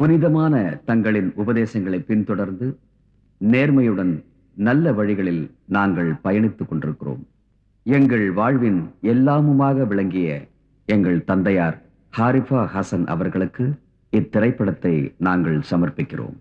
புனிதமான தங்களின் உபதேசங்களை பின்தொடர்ந்து நேர்மையுடன் நல்ல வழிகளில் நாங்கள் பயணித்துக் கொண்டிருக்கிறோம். எங்கள் வாழ்வின் எல்லாமுமாக விளங்கிய எங்கள் தந்தையார் ஹாரிஃபா ஹசன் அவர்களுக்கு இத்திரைப்படத்தை நாங்கள் சமர்ப்பிக்கிறோம்.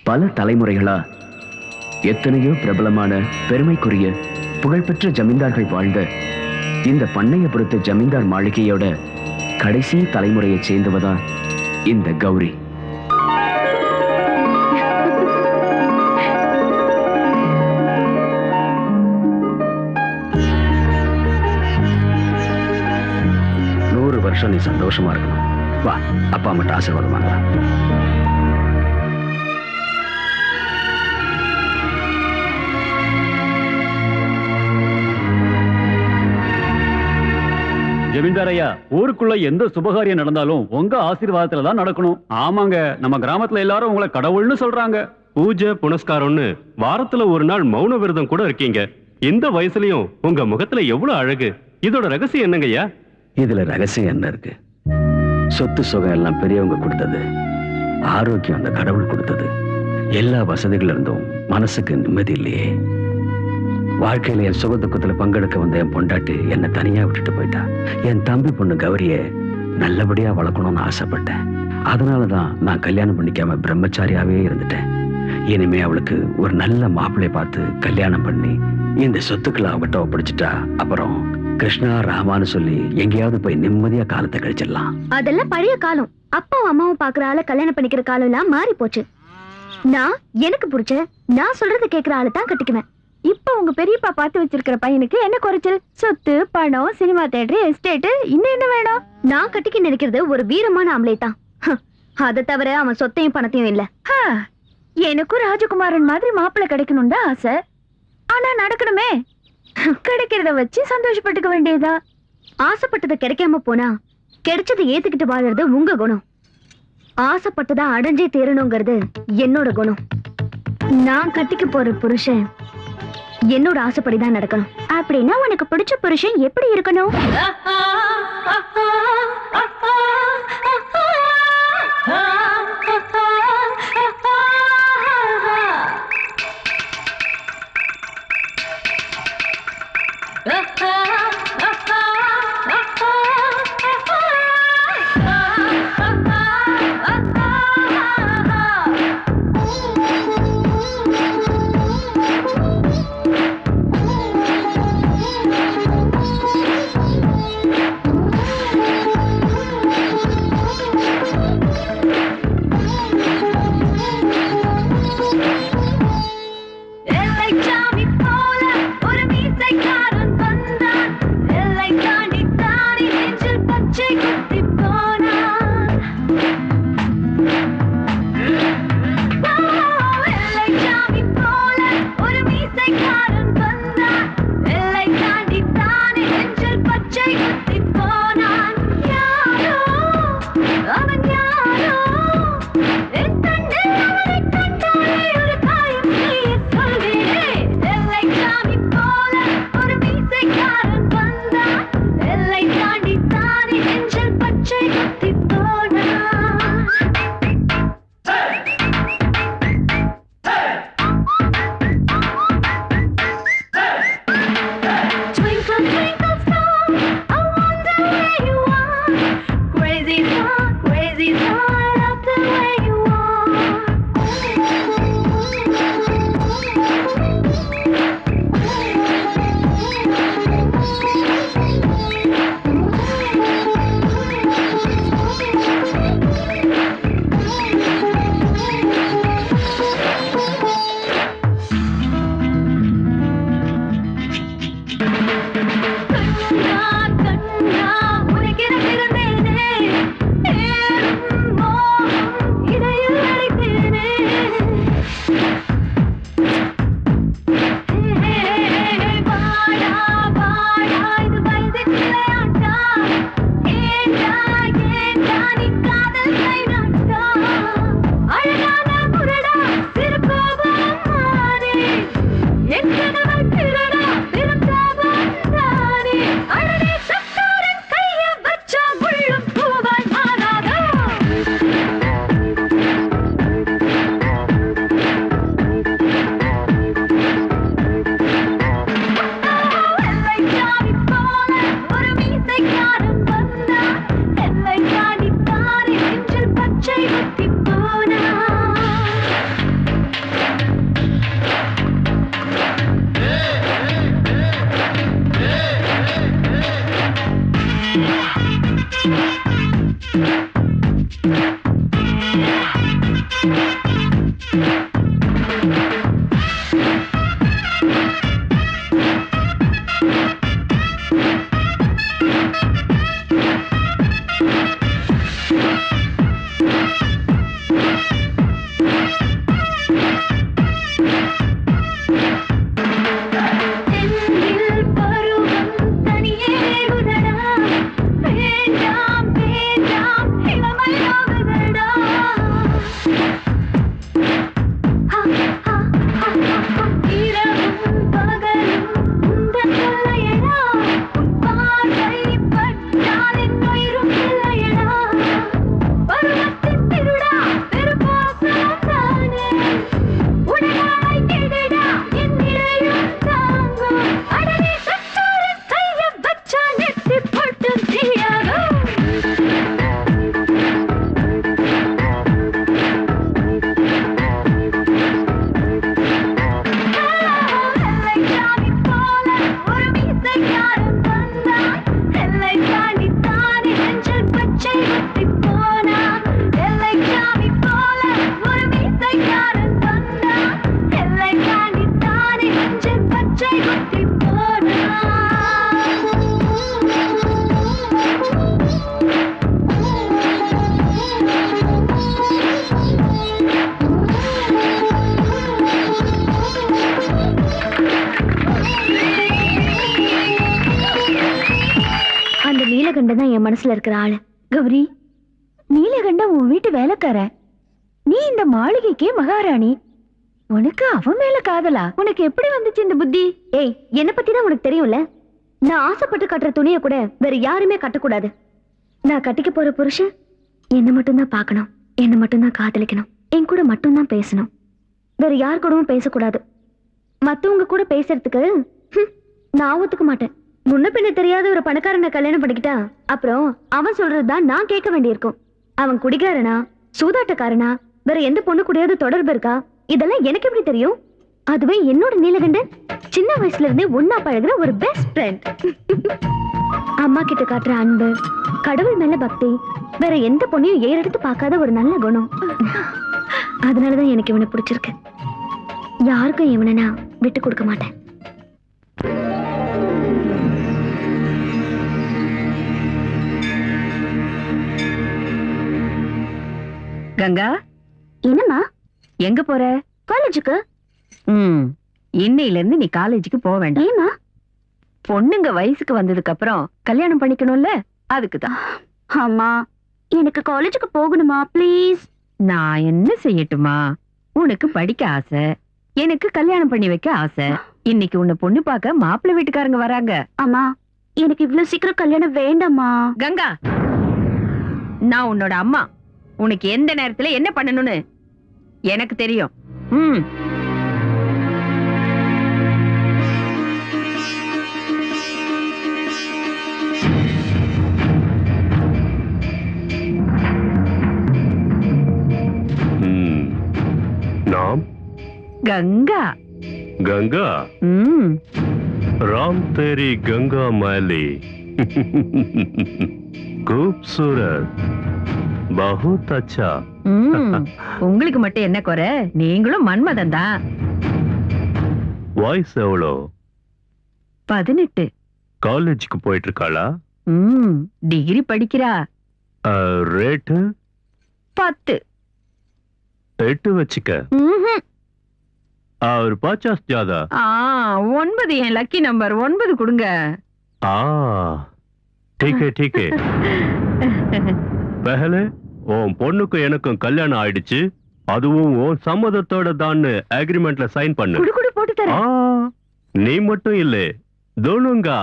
பல தலைமுறைகளா எத்தனையோ பிரபலமான பெருமைக்குரிய புகழ்பெற்ற ஜமீன்தார்கள் வாழ்ந்த இந்த பண்ணையபுரத்து ஜமீன்தார் மாளிகையோட கடைசி தலைமுறையை சேர்ந்தவதான் இந்த கௌரி. நூறு வருஷம் நீ சந்தோஷமா இருக்கணும். வா, அப்பா மட்டும் ஆசீர்வாதம் வாங்கலாம். ஜமீன்தார் ஐயா, ஊருக்குள்ள எந்த சுபகாரியம் நடந்தாலும் உங்க ஆசீர்வாதத்துல தான் நடக்கணும். ஆமாங்க, நம்ம கிராமத்துல எல்லாரும் உங்களை கடவுள்னு சொல்றாங்க. பூஜை புனஸ்காரம்னு வாரத்துல ஒரு நாள் மௌன விரதம் கூட இருக்கீங்க. இந்த வயசுலயும் உங்க முகத்துல எவ்வளவு அழகு. இதோட ரகசியம் என்னங்கய்யா? இதுல ரகசியம் என்ன இருக்கு? சொத்து சுகம் எல்லாம் பெரியவங்க கொடுத்தது, ஆரோக்கியம் அந்த கடவுள் கொடுத்தது. எல்லா வசதிகள் இருந்தும் மனசுக்கு நிம்மதி இல்லையே. வாழ்க்கையில என் சுக துக்கத்துல பங்கெடுக்க வந்த என் பொண்டாட்டி என்னை தனியா விட்டுட்டு போயிட்டா. என் தம்பி பொண்ணு கௌரிய நல்லபடியா வளர்க்கணும்னு ஆசைப்பட்டேன். அதனாலதான் நான் கல்யாணம் பண்ணிக்காம பிரம்மச்சாரியாவே இருந்துட்டேன். இனிமே அவளுக்கு ஒரு நல்ல மாப்பிள்ளைய பார்த்து கல்யாணம் பண்ணி இந்த சொத்துக்களை அவகிட்ட ஒப்படைச்சிட்டா அப்புறம் கிருஷ்ணா ராமான்னு சொல்லி எங்கேயாவது போய் நிம்மதியா காலத்தை கழிச்சிடலாம். அதெல்லாம் பழைய காலம். அப்பாவும் அம்மாவும் பாக்குற ஆளை கல்யாணம் பண்ணிக்கிற காலம் எல்லாம் மாறி போச்சு. நான் எனக்கு புடிச்ச நான் சொல்றது கேட்கிற ஆளு தான் கட்டிக்குவேன். இப்ப உங்க பெரியப்பா பார்த்து வச்சிருக்கிற பையனுக்கு என்ன குறைச்சல்? சொத்து, பணம், சினிமா தியேட்டர், எஸ்டேட், இன்னும் என்ன வேணும்? நான் கட்டிக்க நினைக்கிறது ஒரு வீரமான ஆம்பளை தான். அதை தவிர அவன் சொத்தையும் பணத்தையும் இல்ல. எனக்கும் ராஜகுமாரன் மாதிரி மாப்பிள்ளை கிடைக்கணும் தான் ஆசை. ஆனா நடக்கணுமே. கிடைக்கிறத வச்சு சந்தோஷப்பட்டுக்க வேண்டியதா. ஆசைப்பட்டது கிடைக்காம போனா கிடைச்சதை ஏத்துக்கிட்டு வாழறது உங்க குணம். ஆசைப்பட்டதா அடைஞ்சே தேரணுங்கிறது என்னோட குணம். நான் கட்டிக்க போற புருஷன் என்னோட ஆசைப்படிதான் நடக்கணும். அப்படின்னா உனக்கு பிடிச்ச புருஷன் எப்படி இருக்கணும்? ஒரு மீசைக்காரன் வந்தா நீலகண்டன் தான் என் மனசுல இருக்கிற ஆளு. கௌரி, நீலகண்டன் உன் வீட்டு வேலைக்கார, நீ இந்த மாளிகைக்கே மகாராணி. உனக்கு அவன் மேல காதலா? உனக்கு எப்படி வந்துச்சு இந்த புத்தி? ஏய், என்ன பத்தி தான் உனக்கு தெரியும்ல. நான் ஆசைப்பட்டு கட்டுற துணியை கூட வேற யாருமே கட்டக்கூடாது. நான் கட்டிக்க போற புருஷன் என்ன மட்டும்தான் பார்க்கணும், என்ன மட்டும்தான் காதலிக்கணும், என் கூட மட்டும்தான் பேசணும், வேற யார் கூடவும் பேசக்கூடாது. மத்தவங்க கூட பேசுறதுக்கு நான் ஒத்துக்க மாட்டேன். முன்ன பின்ன தெரியாத ஒரு பணக்காரனை கல்யாணம் பண்ணிக்கிட்டா அப்புறம் அவன் சொல்றதுதான் நான் கேட்க வேண்டியிருக்கும். அவன் குடிகாரனா, சூதாட்டக்காரனா, வேற எந்த பொண்ணு கூடயாவது தொடர்பு இருக்கா, இதெல்லாம் எனக்கு எப்படி தெரியும்? அதுவே என்னோட நீலகண்டன் சின்ன வயசுல இருந்தே ஒன்னா பழகுற ஒரு பெஸ்ட் ஃப்ரெண்ட். அம்மா கிட்ட காட்டுற அன்பு, கடவுள் மேல பக்தி, வேற எந்த பொண்ணையும் ஏறெடுத்து பார்க்காத ஒரு நல்ல குணம். அதனாலதான் எனக்கு இவனை பிடிச்சிருக்கு. யாருக்கும் இவனை நான் விட்டு கொடுக்க மாட்டேன். கங்கா, என்னம்மா? எங்க போற? காலேஜுக்கு. இன்னையில இருந்து நீ காலேஜுக்கு போக வேண்டாம். ஏமா? பொண்ணுங்க வயசுக்கு வந்ததுக்கு அப்புறம் கல்யாணம் பண்ணிக்கணும்ல, அதுக்குதான். அம்மா, எனக்கு காலேஜுக்கு போகணுமா ப்ளீஸ்? நான் என்ன செய்யட்டுமா? உனக்கு படிக்க ஆசை, எனக்கு கல்யாணம் பண்ணி வைக்க ஆசை. இன்னைக்கு உன்னை பொண்ணு பார்க்க மாப்பிள்ளை வீட்டுக்காரங்க வராங்க. அம்மா, எனக்கு இவ்வளவு சீக்கிரம் கல்யாணம் வேண்டாமா? கங்கா, நான் உன்னோட அம்மா. உனக்கு எந்த நேரத்துல என்ன பண்ணணும்னு எனக்கு தெரியும். நாம் கங்கா. गंगा राम तेरी गंगा मैली खूबसूरत बहुत अच्छा. உங்களுக்கு மட்டும் என்ன குறை? நீங்களும் மன்மதன் தான். வயசு எவ்வளோ? 18. காலேஜுக்கு போயிட்டு இருக்காளா? டிகிரி படிக்கிறா. ரேட்டு 10. 8 வச்சுக்க. और 50 ज्यादा. 9 என் லக்கி நம்பர். 9 கொடுங்க. ठीक है ठीक है. पहले உன் பொண்ணுக்கு எனக்கும் கல்யாணம் ஆயிடுச்சு, அதுவும் உன் சம்மதத்தோட தான் அக்ரிமெண்ட்ல சைன் பண்ணு. குடு போட்டு தரேன். நீ மட்டும் இல்ல, தோனுங்கா.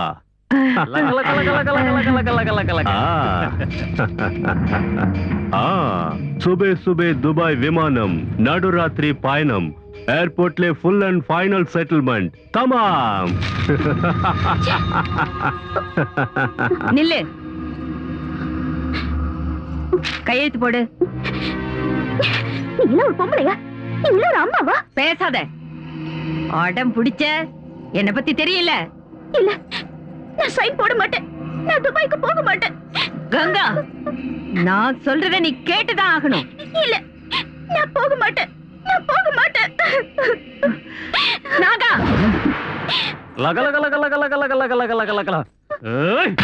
சுபே சுபே துபாய் விமானம், நடுராத்திரி பயணம், ஏர்போர்ட்ல ஃபுல் அண்ட் ஃபைனல் செட்டில்மெண்ட். தமாம். நில்லு, கையெழுத்து போடு. நீ ஒரு பொம்பளையா? நீ ஒரு அம்மாவா? பேசாத. ஆடம் பிடிச்ச என்ன பத்தி தெரியல. இல்ல, நான் சைன் போட மாட்டேன். நான் துபாய்க்கு போக மாட்டேன். கங்கா, நான் சொல்றத நீ கேட்டுதான் ஆகணும். இல்ல, நான் போக மாட்டேன். நான் போக மாட்டேன். நாகா, லக லக லக லக லக லக லக லக லக லக. ஏய்,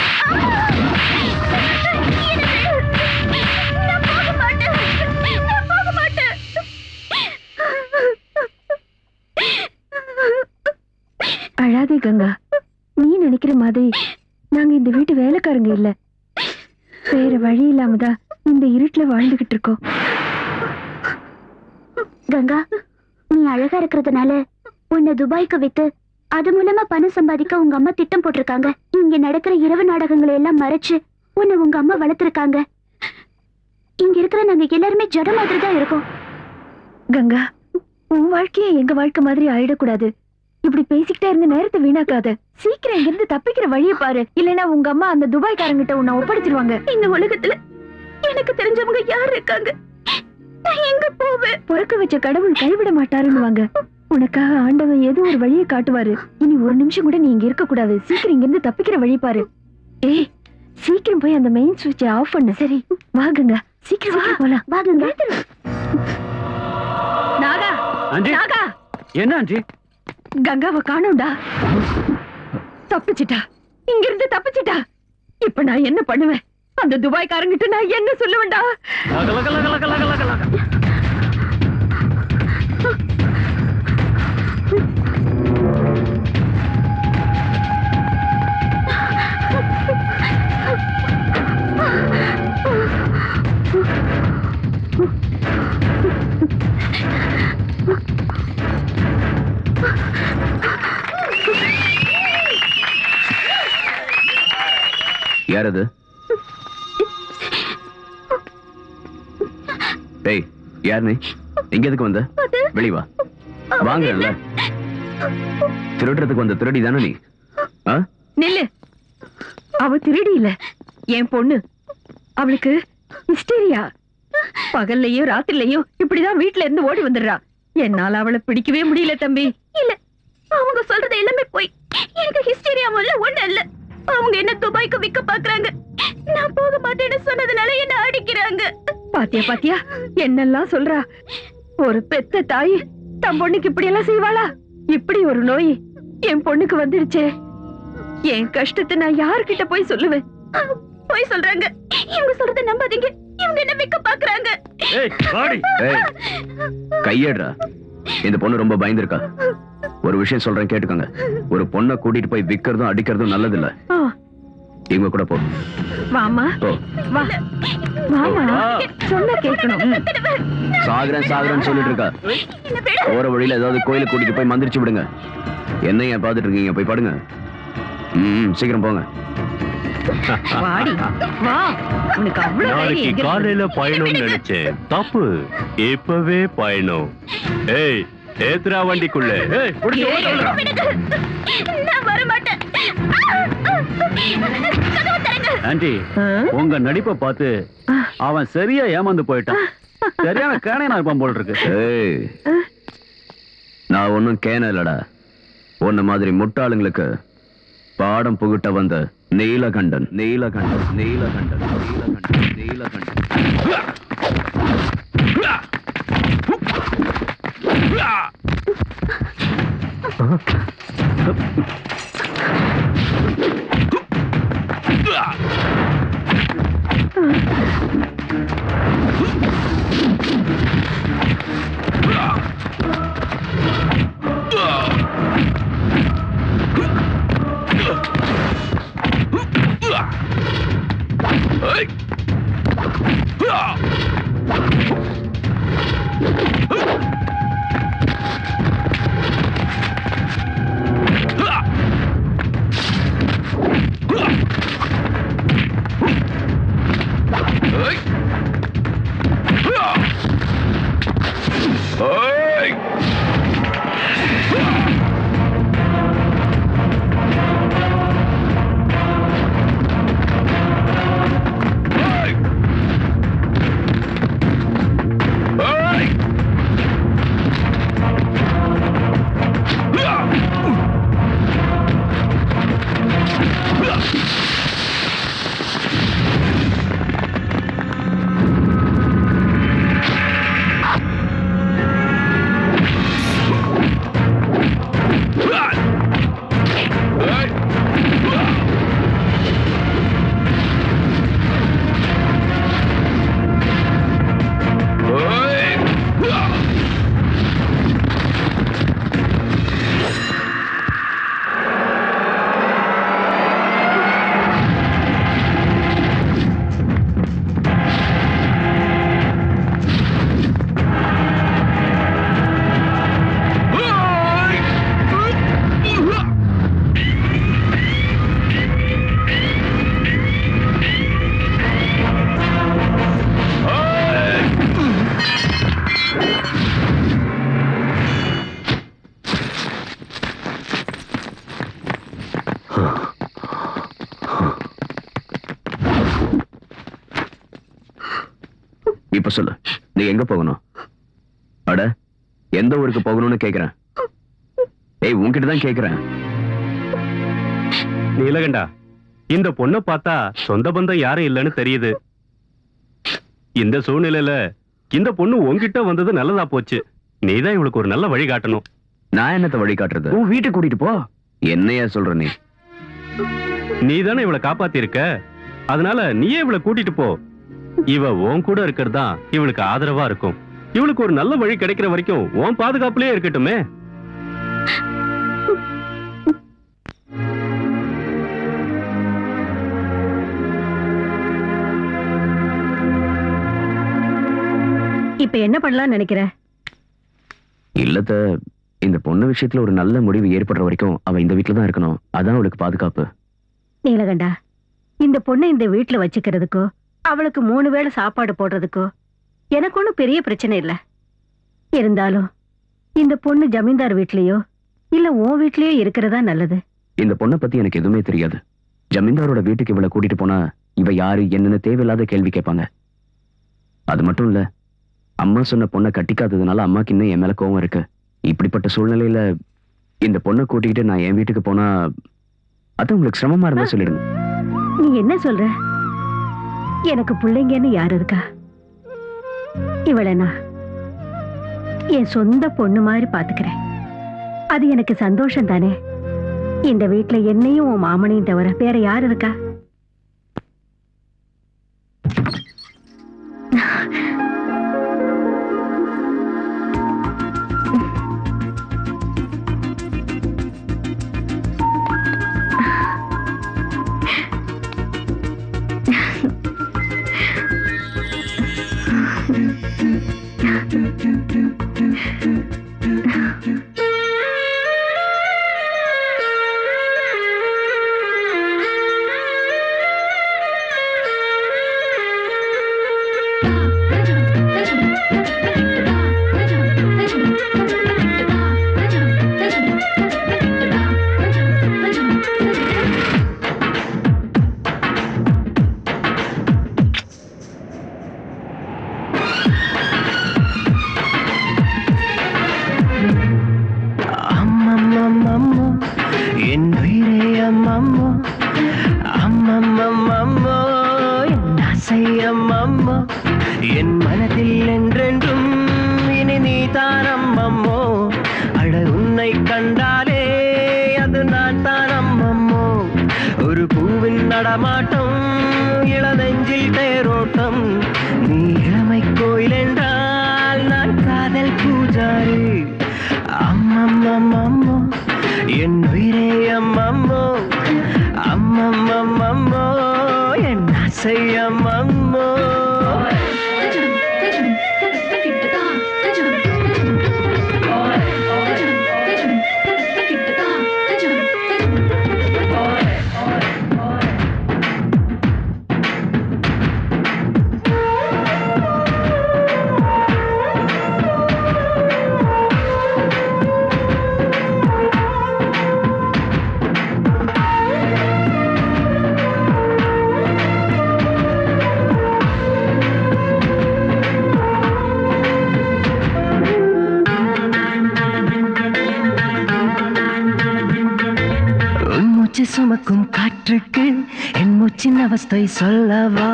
நான் போக மாட்டேன். நான் போக மாட்டேன். அழாதே கங்கா. நீ நினைக்கிற மாதிரி நாங்க இந்த வீட்டு வேலைக்காரங்க இல்ல. வேற வழி இல்லாமதான் இந்த இருட்டுல வாழ்ந்துகிட்டு இருக்கோம். கங்கா, நீ அழகா இருக்கிறதுனால உன்னை துபாய்க்கு வித்து அது மூலமா பணம் சம்பாதிக்க உங்க அம்மா திட்டம் போட்டிருக்காங்க. இங்க நடக்கிற இரவு நாடகங்களை எல்லாம் மறைச்சு உன்னை உங்க அம்மா வளர்த்திருக்காங்க. இங்க இருக்கிற நாங்க எல்லாருமே ஜட மாதிரி தான் இருக்கோம். கங்கா, உன் வாழ்க்கைய எங்க வாழ்க்கை மாதிரி ஆயிடக்கூடாது. இப்படி பேசிக்கிட்டே இருந்து நேரத்தை வீணாக்காத. சீக்கிரம் இங்க இருந்து தப்பிக்கிற வழியை பாரு. இல்லைன்னா உங்க அம்மா அந்த துபாய்க்காரங்கிட்ட உன்னை ஒப்படைச்சிருவாங்க. இந்த உலகத்துல எனக்கு தெரிஞ்சவங்க யார் இருக்காங்க? நான் எங்க போவேன்? பொறுக்க வச்ச கடவுள் கைவிட மாட்டாருன்னு. உனக்காக ஆண்டவன் ஏதோ ஒரு வழியை காட்டுவாரு. இனி ஒரு நிமிஷம் கூட நீ இங்க இருக்க கூடாது. சீக்கிரம் இங்க இருந்து தப்பிக்கிற வழி பாரு. ஏய், சீக்கிரம் போய் அந்த மெயின் சுவிட்சை ஆஃப் பண்ணு. சரி, வாங்குங்க. சீக்கிரம் போலாம். வாங்குங்க. நாகா, ஆண்டி. நாகா, என்ன ஆண்டி? கங்காவை காணோம்டா. தப்பிச்சிட்டா, இங்க இருந்து தப்பிச்சிட்டா. இப்ப நான் என்ன பண்ணுவேன்? அந்த துபாய்க்காரங்கிட்ட நான் என்ன சொல்லுவேன்டா? லக லக லக லக லக லக லக. யார் அது? டேய், யார் நீ? எங்க எதுக்கு வந்த? வெளிய வா. வாங்கல. திருடுறதுக்கு வந்த திருடி தானே நீ? ஆ? நில்லு. அவ திருடி இல்ல, என் பொண்ணு. அவளுக்கு ஹிஸ்டீரியா. பகல்லையும் ராத்திரிலையும் இப்படிதான் வீட்டுல இருந்து ஓடி வந்துடுறா. என்னால அவளை பிடிக்கவே முடியல தம்பி. இல்ல, அவங்க சொல்றது எல்லாமே போய். எனக்கு ஹிஸ்டீரியாவும் இல்ல, ஒண்ணு இல்ல. அவங்க என்ன துபாய்க்கு விக்க பாக்குறாங்க. நான் போக மாட்டேன்னு சொன்னதுனால என்ன அடிக்கிறாங்க. பாத்தியா பாத்தியா என்னெல்லாம் சொல்றா. ஒரு பெத்த தாய் தன் பொண்ணுக்கு இப்படி எல்லாம் செய்வாளா? இப்படி ஒரு நோய் என் பொண்ணுக்கு வந்துடுச்சே. என் கஷ்டத்தை நான் யார்கிட்ட போய் சொல்லுவேன்? போய் சொல்றாங்க. இவங்க சொல்றத நம்பாதீங்க. இவங்க என்ன விக்க பாக்குறாங்க. ஏய், கையேடுறா. இந்த பொண்ணு ரொம்ப பயந்துருக்கா. ஒரு விஷயம் சொல்றேன், கேட்டுக்கோங்க. ஒரு பொண்ணை கூட்டிட்டு போய் விக்கிறதும் அடிக்கிறதும் நல்லது இல்ல. இவங்க கூட போ. வாமா, வா. வாமா, சொன்ன கேட்கணும். சாகுறேன்னு சொல்லிட்டு இருக்கா. போற வழியில ஏதாவது கோயிலுக்கு கூட்டிட்டு போய் மந்திரிச்சு விடுங்க. என்ன ஏன் பாத்துட்டு இருக்கீங்க? போய் படுங்க. சீக்கிரம் போங்க. வாடி, வா. உனக்கு அவ்வளவு நாளைக்கு தைரியம் காலையில பயணம்னு நினைச்சேன். தப்பு, இப்பவே பயணம். ஏய், ஏத்ரா வண்டிக்குள்ள. நான் வர மாட்டேன். ஆண்டி, உங்க நடிப்பை பார்த்து அவன் சரியா ஏமாந்து போயிட்டான். சரியான கேனையா இருப்பான் போல இருக்கு. ஏய், நான் ஒன்னும் கேன இல்லடா. உன்ன மாதிரி முட்டாளுங்களுக்கு பாடம் புகுட்ட வந்த நீலகண்டன். நீலகண்டன் நீலகண்டன் நீலகண்டன் நீலகண்டன். இப்ப சொல்லு, நீ எங்க போகணும்? அட, எந்த ஊருக்கு போகணும்னு கேக்குறேன். ஏய், உன்கிட்ட தான் கேக்குறேன். நீலகண்டா, இந்த பொண்ணை பார்த்தா சொந்த பந்தம் யாரும் இல்லைன்னு தெரியுது. இந்த சூழ்நிலையில இந்த பொண்ணு உன்கிட்ட வந்தது நல்லதா போச்சு. நீதான் இவளுக்கு ஒரு நல்ல வழி காட்டணும். நான் என்னத்த வழி காட்டுறது? உன் வீட்டுக்கு கூட்டிட்டு போ. என்னையா சொல்ற நீ? நீதானே இவளை காப்பாத்திருக்க. அதனால நீயே இவளை கூட்டிட்டு போ. இவ உன் கூட இருக்கிறது தான் இவளுக்கு ஆதரவா இருக்கும். இவளுக்கு ஒரு நல்ல வழி கிடைக்கிற வரைக்கும் உன் பாதுகாப்புலயே இருக்கட்டுமே. இப்ப என்ன பண்ணலாம்னு நினைக்கிற? இல்லத்த, இந்த பொண்ணு விஷயத்துல ஒரு நல்ல முடிவு ஏற்படுற வரைக்கும் அவ இந்த வீட்டுல தான் இருக்கணும். அதான் அவளுக்கு பாதுகாப்பு. நீலகண்டா, இந்த பொண்ணை இந்த வீட்டுல வச்சுக்கிறதுக்கோ அவளுக்கு 3 வேளை சாப்பாடு போடுறதுக்கோ எனக்கு ஒண்ணும் பெரிய பிரச்சனை இல்ல. இருந்தாலும் இந்த பொண்ணு ஜமீன்தார் வீட்லயோ இல்ல உன் வீட்லயோ இருக்கிறதா நல்லது. இந்த பொண்ணை பத்தி எனக்கு எதுவுமே தெரியாது. ஜமீன்தாரோட வீட்டுக்கு இவளை கூட்டிட்டு போனா இவ யாரு என்னன்னு தேவையில்லாத கேள்வி கேட்பாங்க. அது மட்டும் இல்ல, அம்மா சொன்ன பொண்ணை கட்டிக்காததுனால அம்மாக்கு இன்னும் என் மேல கோவம் இருக்கு. இப்படிப்பட்ட சூழ்நிலையில இந்த பொண்ணை கூட்டிக்கிட்டு நான் என் வீட்டுக்கு போனா அது உங்களுக்கு சிரமமா இருந்தா சொல்லிடுங்க. நீ என்ன சொல்ற? எனக்கு பிள்ளைங்கன்னு யாரு இருக்கா? இவளை நான் என் சொந்த பொண்ணு மாதிரி பாத்துக்கிறேன். அது எனக்கு சந்தோஷம் தானே. இந்த வீட்டுல என்னையும் உன் மாமனையும் தவிர வேற யாரு இருக்கா? என் மனதில் என்றென்றும் இனி நீ தானம்மம்மோ. அட உன்னை கண்டாலே அது நான் தானம்மம்மோ. ஒரு பூவின் நடமாட்டம், இளநெஞ்சில் தேரோட்டம். நீ இளமை கோயில் என்றால் நான் காதல் பூஜாரி. அம்மம்மம்மம்மோ என் உயிரே அம்மம்மோ. அம்மம்மம்மம்மோ என் ஆசை அம்மம்மோ. சுமக்கும் காற்றுக்கு என் மூச்சின் அவஸ்தை சொல்லவா?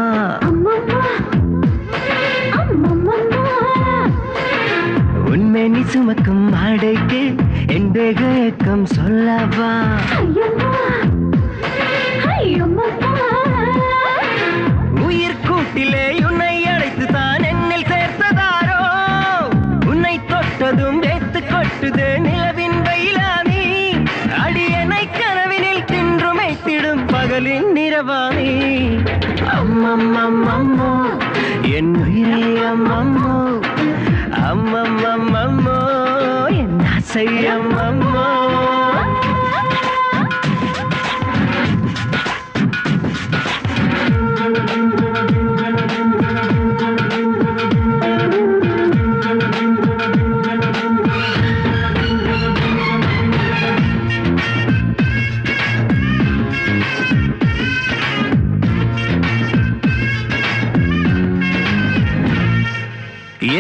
உண்மை நீ சுமக்கும் ஆடைக்கு என் தேக ஏக்கம் சொல்லவா? உயிர் கூட்டிலே உன்னை அழைத்து தான் என்னில் சேர்த்ததாரோ? உன்னை தொட்டதும் வேத்து கொட்டுது நிலவின் வெயிலானி. அடியனை கனவினில் தின்றுமைத்திடும் பகலின் நிறவானி. அம்மம்மம்மம்மோ என் உயிரே அம்மம்மோ. அம்மம்மம்மம்மோ என் ஆசை அம்மம்மோ.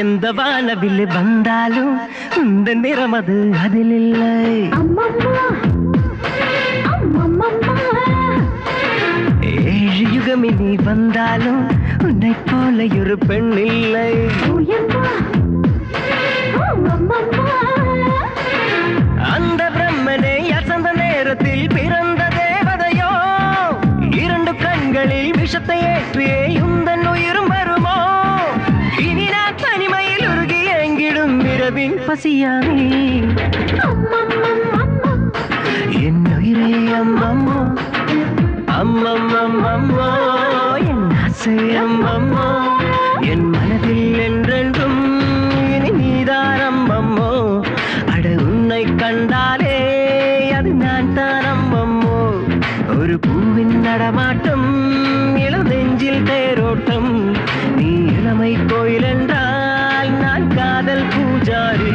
எந்த வானவில் வந்தாலும் இந்த நிறம் அது அதில் இல்லை. ஏழு யுகமி நீ வந்தாலும் உன்னை போல ஒரு பெண் இல்லை. அந்த பிரம்மனை அசந்த நேரத்தில் பிறந்த தேவதையோ? இரண்டு கண்களில் விஷத்தை ஏற்றியே உந்தன் உயிரும் வருமோ? இனி நான் தனிமையில் உருகி எங்கிடும் இரவின் பசியானே. என் உயிரே அம்மம்மோ. அம்மம்மம்மம்மோ என் ஆசை அம்மம்மோ. என் மனதில் என்றென்றும் இனி நீதான் அம்மம்மோ. அட உன்னை கண்டாலே அது நான் தான் அம்மம்மோ. ஒரு பூவின் நடமாட்டம் இளம் நெஞ்சில் தேரோட்டம் நீ இளமை கோயில் என்றால் நான் காதல் பூஜாரி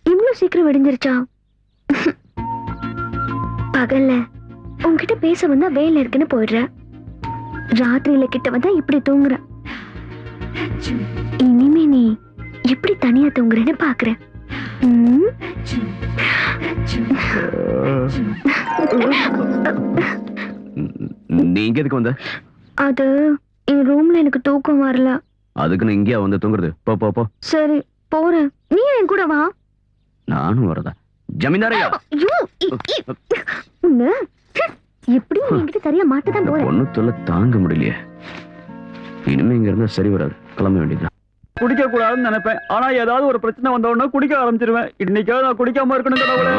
இவ்வளவு சீக்கிரம் விடிஞ்சிருச்சா? பகல்ல உன்கிட்ட பேச வந்தா வேலை இருக்குன்னு போயிடுற, ராத்திரியில கிட்ட வந்தா இப்படி தூங்குற. இனிமே நீ எப்படி தனியா தூங்குறேன்னு பாக்குறேன். நீ இங்க எதுக்கு வந்த? அது என் ரூம்ல எனக்கு தூக்கம் வரல. அதுக்கு நான் இங்கேயா வந்து தூங்குறது? போ போ போ. சரி போறேன், நீ என் கூட வா. நானும் வரதா? ஜமீன்தாரையா ஐயோ, உன்னை எப்படி என்கிட்ட சரியா மாட்டதான் போறேன். ஒண்ணு தொல்லை தாங்க முடியலையே. இனிமே இங்க இருந்தா சரி வராது, கிளம்ப வேண்டியது. குடிக்க கூடாதுன்னு நினைப்பேன், ஆனா ஏதாவது ஒரு பிரச்சனை வந்த உடனே குடிக்க ஆரம்பிச்சிருவேன். இன்னைக்காவது நான் குடிக்காம இருக்கணும் கடவுளே.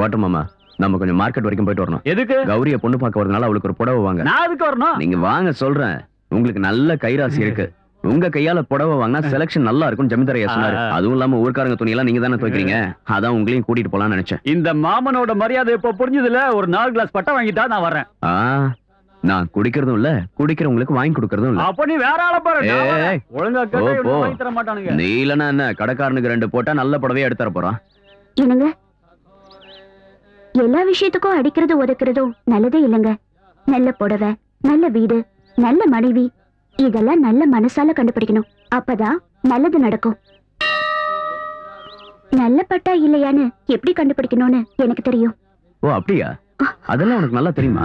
வாட்டர் மாமா, நம்ம கொஞ்சம் மார்க்கெட் வரைக்கும் போயிட்டு வரணும். எதுக்கு? கௌரிய பொண்ணு பார்க்க வரதுனால அவளுக்கு ஒரு புடவை வாங்க. நான் எதுக்கு வரணும்? நீங்க வாங்க சொல்றேன், உங்களுக்கு நல்ல கைராசி இருக்கு. உங்க கையால புடவை வாங்கினா செலக்ஷன் நல்லா இருக்கும் ஜமீன்தாரையா சொன்னாரு. அதுவும் இல்லாம ஊர்க்காரங்க துணியெல்லாம் நீங்க தானே துவைக்கிறீங்க, அதான் உங்களையும் கூட்டிட்டு போலாம்னு நினைச்சேன். இந்த மாமனோட மரியாதை இப்ப புரிஞ்சதுல. ஒரு 4 கிளாஸ் பட்டை வாங்கிட்டா நான் வரேன். நான் குடிக்கிறதும் இல்ல, குடிக்கிறவங்களுக்கு வாங்கி கொடுக்கறதும் இல்ல. அப்ப நீ வேற ஆள பாரு. ஏய், ஒழுங்கா போ, கேட்டா போ. வாங்கி தர மாட்டானுங்க. நீ இல்லனா என்ன, கடைக்காரனுக்கு 2 போட்டா நல்ல புடவையே எடுத்து தர போறான். என்னங்க, எல்லா விஷயத்துக்கும் அடிக்கிறது ஒதுக்குறதும் நல்லதே இல்லைங்க. நல்ல புடவை, நல்ல வீடு, நல்ல மனைவி, இதெல்லாம் நல்ல மனசால கண்டுபிடிக்கணும். அப்பதான் நல்லது நடக்கும். நல்ல பட்டா இல்லையான்னு எப்படி கண்டுபிடிக்கணும்னு எனக்கு தெரியும். ஓ அப்படியா? அதெல்லாம் உனக்கு நல்லா தெரியுமா?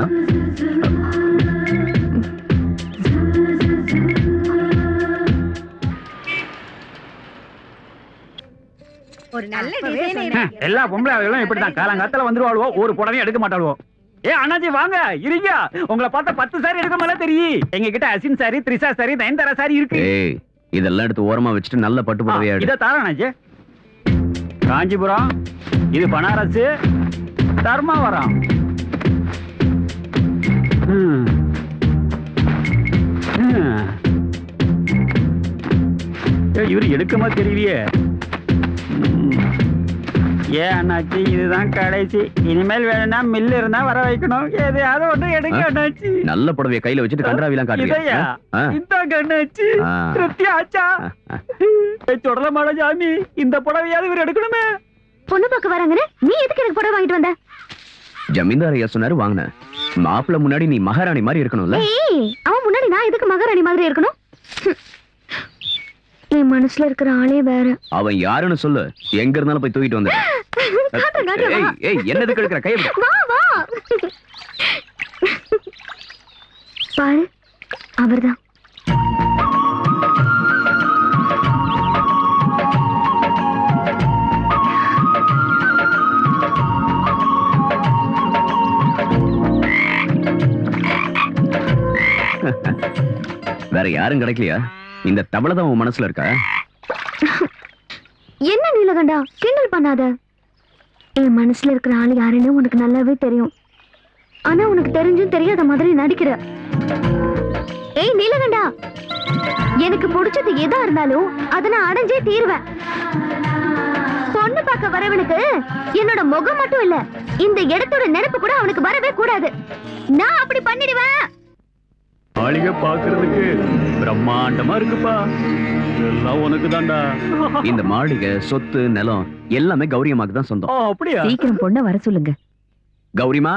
ஒரு நல்ல டிசைன். எல்லா பொம்பளைகளும் இப்படிதான் காலங்காத்தால வந்துருவாளுவோ, ஒரு புடவையும் எடுக்க மாட்டாளுவோ. ஏ அண்ணாச்சி வாங்க, இருங்க. உங்களை பார்த்தா 10 சாரி எடுக்க மேல தெரியும். எங்க கிட்ட Asin sorry, Trisha sorry, Nayanthara sorry இருக்கு. ஏய், இதெல்லாம் எடுத்து ஓரமா வச்சுட்டு நல்ல பட்டு புடவையா எடு. இத தார அண்ணாச்சி. காஞ்சிபுரம், இது பனாரஸ், தர்மாவரம். இவரு எடுக்கமா தெரியலையே. ஏன் அண்ணாச்சி, இதுதான் கடைசி. இனிமேல் வேணும்னா மில்லு இருந்தா வர வைக்கணும். எதையாவது ஒண்ணு எடுக்க அண்ணாச்சி. நல்ல புடவைய கையில வச்சுட்டு கன்றாவிலாம் காட்டுவீங்க. இதாங்க அண்ணாச்சி, திருப்தி ஆச்சா? தொடல மாட ஜாமி, இந்த புடவையாவது இவர் எடுக்கணுமே. பொண்ணு பார்க்க வராங்கன்னு நீ எதுக்கு எனக்கு புடவை வாங்கிட்டு வந்த? ஜமீன்தாரையா சொன்னாரு வாங்கின. மாப்பிள்ள முன்னாடி நீ மகாராணி மாதிரி இருக்கணும்ல. ஏய், அவன் முன்னாடி நான் எதுக்கு மகாராணி மாதிரி இருக்கணும்? என் மனசுல இருக்கிற ஆளே வேற. அவன் யாருன்னு சொல்லு, எங்க இருந்தாலும் போய் தூக்கிட்டு வந்து. ஏய் ஏய், என்னதுக்கு எடுக்கிற கை? வா வா, பாரு, அவர்தான். வேற யாரும் கிடைக்கலையா? இந்த தவளை தான் உன் மனசுல இருக்கா? என்ன நீலகண்டா, கிண்டல் பண்ணாத. என் மனசுல இருக்கிற ஆள் யாருன்னு உனக்கு நல்லாவே தெரியும். ஆனா உனக்கு தெரிஞ்சும் தெரியாத மாதிரி நடிக்கிற. ஏய் நீலகண்டா, எனக்கு பிடிச்சது எதா இருந்தாலும் அதை நான் அடைஞ்சே தீருவேன். பொண்ணு பார்க்க வரவனுக்கு என்னோட முகம் மட்டும் இல்ல, இந்த இடத்தோட நினைப்பு கூட அவனுக்கு வரவே கூடாது. நான் அப்படி பண்ணிடுவேன். மாளிகை பாக்குறதுக்கு பிரம்மாண்டமா இருக்குப்பா. எல்லாம் உனக்கு தான்டா. இந்த மாளிகை, சொத்து, நிலம் எல்லாமே கௌரியமாக்கு தான் சொந்தம். அப்படியா? சீக்கிரம் பொண்ண வர சொல்லுங்க. கௌரிமா,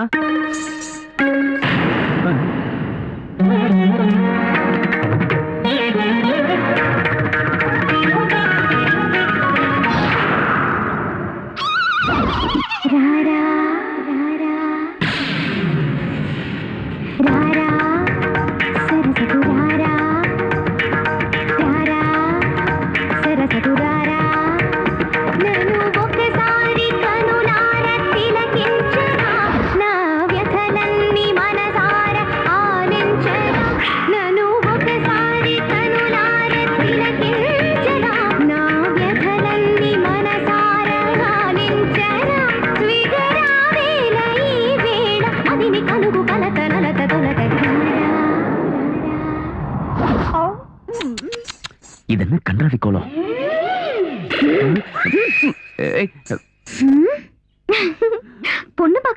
నా వ్యధలన్నీ మనసారా గాలించనా.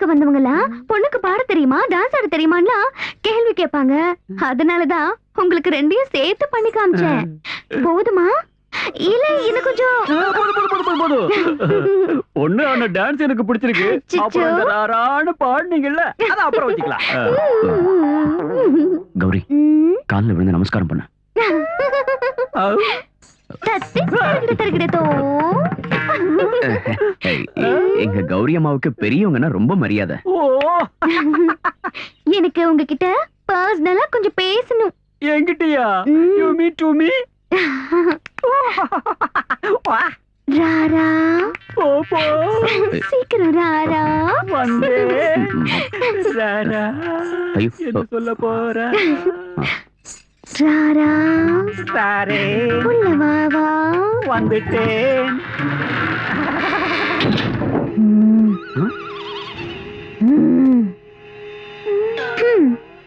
பார்க்க வந்தவங்களா பொண்ணுக்கு பாட தெரியுமா டான்ஸ் ஆட தெரியுமான்னா கேள்வி கேட்பாங்க. அதனாலதான் உங்களுக்கு ரெண்டையும் சேர்த்து பண்ணி காமிச்சேன். போதுமா இல்ல இன்னும் கொஞ்சம்? பொண்ணு ஆன டான்ஸ் எனக்கு பிடிச்சிருக்கு. அச்சச்சோ. அப்புறம் இந்த ராரான்னு பாடுனீங்கல்ல, அத அப்புறம் வச்சுக்கலாம். கௌரி கால்ல விழுந்து நமஸ்காரம் பண்ண. தட்டி தருகிடத்தோ. எங்க கௌரி அம்மாவுக்கு பெரியவங்கன்னா ரொம்ப மரியாதை. ஓ, எனக்கு உங்ககிட்ட பர்சனலா கொஞ்சம் பேசணும். என்கிட்டயா? You me to me? ராரா போ போ, சீக்கிரம் ராரா. வந்தே. ராரா, ஐயோ. என்ன சொல்ல போற? ராரா சாரே, உள்ள வா வா. வந்துட்டேன்.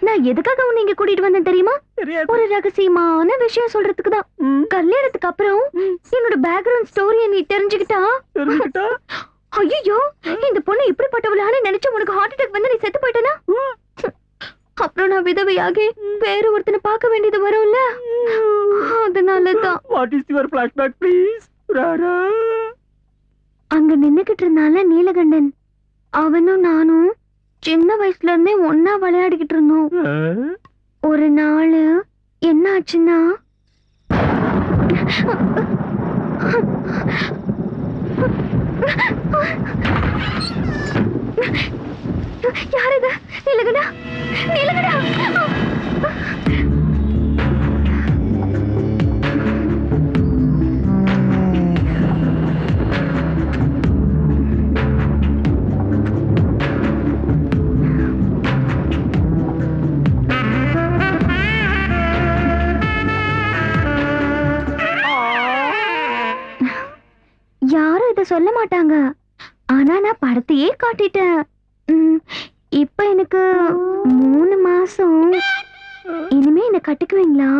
நான் எதுக்காக உன்னை இங்க கூட்டிட்டு வந்தேன் தெரியுமா? தெரியாது. ஒரு ரகசியமான விஷயம் சொல்றதுக்கு தான். கல்யாணத்துக்கு அப்புறம் என்னோட பேக்ரவுண்ட் ஸ்டோரிய நீ தெரிஞ்சுக்கிட்டா தெரிஞ்சுக்கிட்டா? ஐயோ இந்த பொண்ணு இப்படிப்பட்டவளான்னு நினைச்சு உனக்கு ஹார்ட் அட்டாக் வந்து நீ செத்து போயிட்டனா? அப்புறம் நான் விதவையாகி வேற ஒருத்தனை பார்க்க வேண்டியது வரும்ல, அதனாலதான். What is your flashback, please? Rara. அங்க நின்னுகிட்டு இருந்தால நீலகண்டன், அவனும் நானும் சின்ன வயசுல இருந்தே ஒன்னா விளையாடிக்கிட்டு இருந்தோம். ஒரு நாள் என்ன ஆச்சுன்னா, யார் இது? நீலகண்டா, நீலகண்டா. யாரும் இத சொல்ல மாட்டாங்க, ஆனா நான் படத்தையே காட்டிட்டேன். இப்ப எனக்கு 3 மாசம். இனிமே என்ன கட்டிக்குவீங்களா?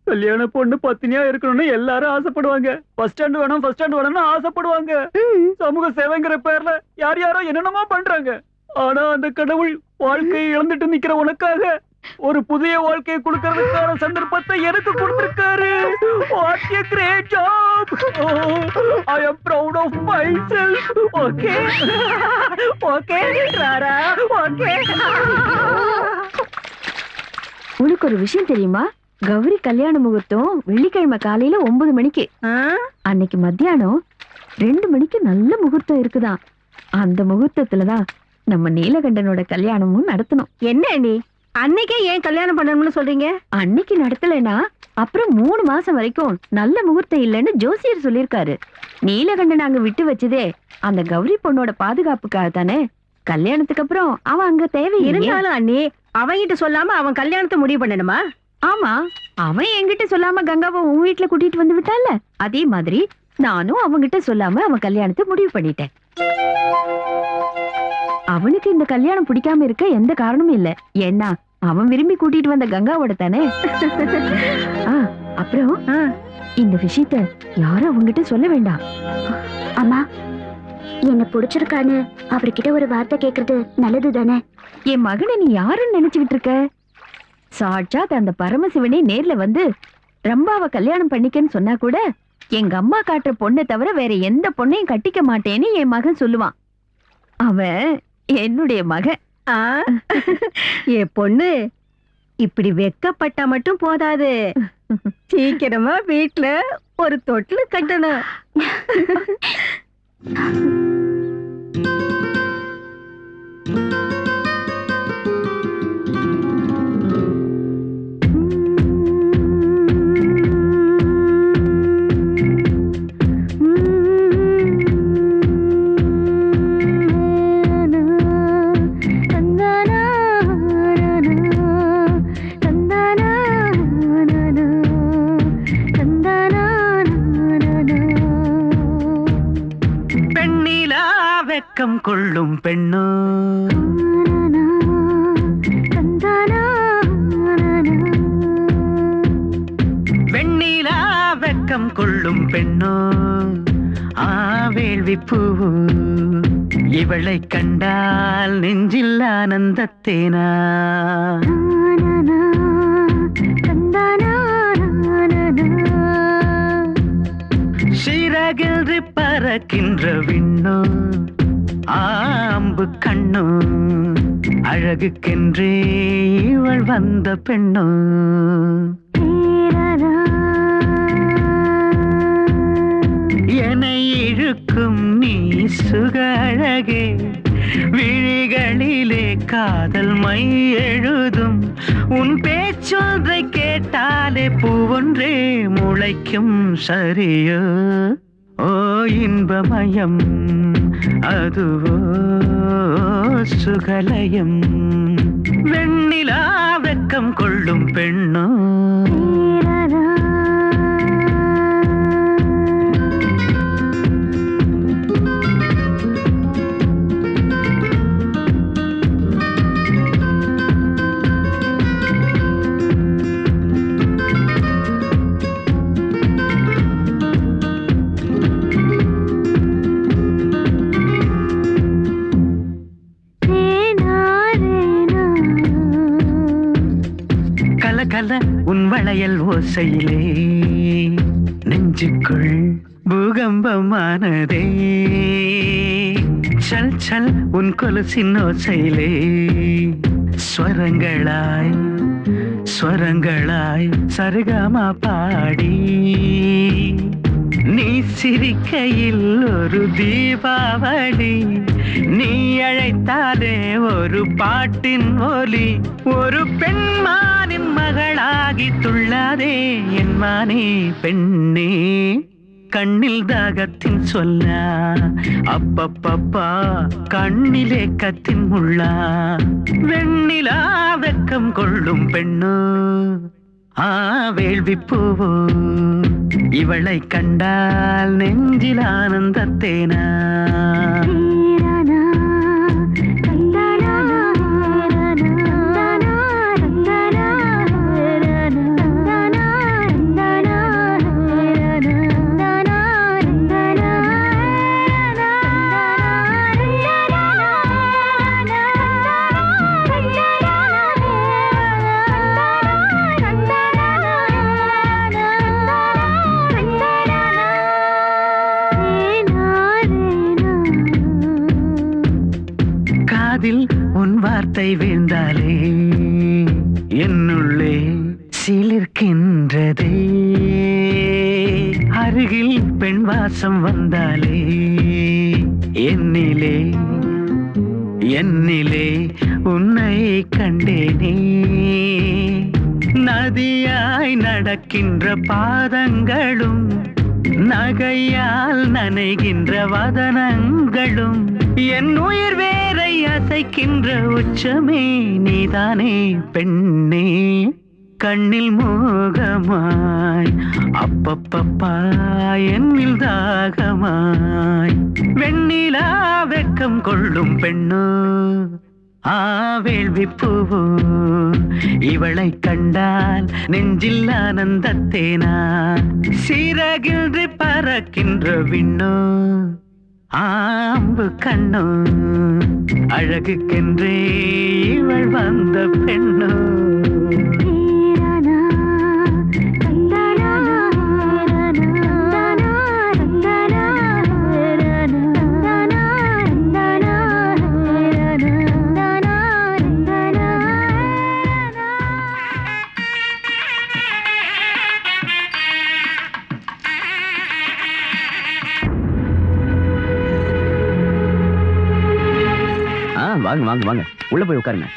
கல்யாண பொண்ணு பத்தினியா இருக்கணும்னு எல்லாரும் ஆசைப்படுவாங்க. ஃபர்ஸ்ட் ஸ்டாண்ட் வேணும், ஃபர்ஸ்ட் ஸ்டாண்ட் வேணும்னு ஆசைப்படுவாங்க. சமூக சேவைங்கிற பேர்ல யார் யாரோ என்னென்னமோ பண்றாங்க. ஆனா அந்த கடவுள் வாழ்க்கையை இழந்துட்டு நிக்கிற உனக்காக ஒரு புதிய வாழ்க்கையை கொடுக்கறதுக்கான சந்தர்ப்பத்தை எனக்கு கொடுத்திருக்காரு. What a great job! I am proud of myself. Okay? Okay, Rara? Okay? உனக்கு ஒரு விஷயம் தெரியுமா? கௌரி கல்யாண முகூர்த்தம் வெள்ளிக்கிழமை காலையில 9 மணிக்கு. அன்னைக்கு மத்தியானம் 2 மணிக்கு நல்ல முகூர்த்தம் இருக்குதான். அந்த முகூர்த்தத்துலதான் நம்ம நீலகண்டனோட கல்யாணமும் நடத்தணும். என்ன நீ அன்னைக்கே ஏன் கல்யாணம் பண்ணணும்னு சொல்றீங்க? அன்னைக்கு நடத்தலைன்னா அப்புறம் 3 மாசம் வரைக்கும் நல்ல முகூர்த்தம் இல்லைன்னு ஜோசியர் சொல்லிருக்காரு. நீலகண்டன் அங்க விட்டு வச்சதே அந்த கௌரி பொண்ணோட பாதுகாப்புக்காக தானே. கல்யாணத்துக்கு அப்புறம் அவன் அங்க தேவை இருந்தாலும் அண்ணி அவன்கிட்ட சொல்லாம அவன் கல்யாணத்தை முடிவு பண்ணணுமா? ஆமா, அவன் என்கிட்ட சொல்லாம கங்காவை உன் வீட்டுல கூட்டிட்டு வந்து விட்டால, அதே மாதிரி நானும் அவன்கிட்ட சொல்லாம அவன் கல்யாணத்தை முடிவு பண்ணிட்டேன். அவனுக்கு இந்த கல்யாணம் பிடிக்காம இருக்க எந்த காரணமும் இல்ல. ஏன்னா அவன் விரும்பி கூட்டிட்டு வந்த கங்காவோட தானே. அப்புறம் இந்த விஷயத்த யாரும் அவங்கிட்ட சொல்ல வேண்டாம். அம்மா, என்ன பிடிச்சிருக்கான்னு அவர்கிட்ட ஒரு வார்த்தை கேக்குறது நல்லது தானே? என் மகனை நீ யாருன்னு நினைச்சுக்கிட்டு இருக்க? சாட்சாத் அந்த பரமசிவனே நேர்ல வந்து ரம்பாவை கல்யாணம் பண்ணிக்கன்னு சொன்னா கூட எங்க அம்மா காட்டுற பொண்ணை தவிர வேற எந்த பொண்ணையும் கட்டிக்க மாட்டேன்னு என் மகன் சொல்லுவான். அவன் என்னுடைய மகன். என் பொண்ணு இப்படி வெக்கப்பட்டா மட்டும் போதாது, சீக்கிரமா வீட்டுல ஒரு தொட்டில் கட்டணும். வெக்கம் கொள்ளும் பெண்ணோ, வெண்ணிலா வெக்கம் கொள்ளும் பெண்ணோ, ஆவேள் வேள்வி பூவு இவளை கண்டால் நெஞ்சில் ஆனந்தத்தேனா சிறகில் பறக்கின்ற விண்ணோ ஆம்பு கண்ணோ அழகுக்கென்றே இவள் வந்த பெண்ணோ என்னை இழுக்கும் நீ சுக அழகே விழிகளிலே காதல் மை எழுதும் உன் பேச்சொன்றை கேட்டாலே பூவொன்றே முளைக்கும் சரியோ ஓ இன்பமயம் அதுவோ சுகலயம் வெண்ணிலா வெக்கம் கொள்ளும் பெண்ணோ கல உன் வளையல் ஓசையிலே நெஞ்சுக்குள் பூகம்பமானதே சல் சல் உன் கொலுசின் ஓசையிலே ஸ்வரங்களாய் ஸ்வரங்களாய் சரிகமா பாடி நீ சிரிக்கையில் ஒரு தீபாவளி நீ அழைத்தாலே ஒரு பாட்டின் ஒலி ஒரு பெண்மானின் மகளாகி துள்ளாதே என் மானே பெண்ணே கண்ணில் தாகத்தின் சொல்லா அப்பப்பப்பா கண்ணிலே கத்தின் முள்ளா வெண்ணிலா வெக்கம் கொள்ளும் பெண்ணோ வேள்வி பூவோ இவளை கண்டால் நெஞ்சில் ஆனந்தத்தேனா காதில் உன் வார்த்தை வீழ்ந்தாலே என்னுள்ளே சிலிர்க்கின்றதே அருகில் பெண் வாசம் வந்தாலே என்னிலே என்னிலே உன்னை கண்டேனே நதியாய் நடக்கின்ற பாதங்களும் நகையால் நனைகின்ற வதனங்களும் என் உயிர் வேரை அசைக்கின்ற உச்சமே நீதானே பெண்ணே கண்ணில் மோகமாய் அப்பப்பப்பா என்னில் தாகமாய் வெண்ணிலா வெக்கம் கொள்ளும் பெண்ணோ வேள்வி பூவோ இவளை கண்டால் நெஞ்சில் ஆனந்தத்தேனா சிறகில் பறக்கின்ற விண்ணோ ஆம்பு கண்ணோ அழகுக்கென்றே இவள் வந்த பெண்ணோ வாங்க வாங்க வாங்க உள்ள போய் உட்காருங்க.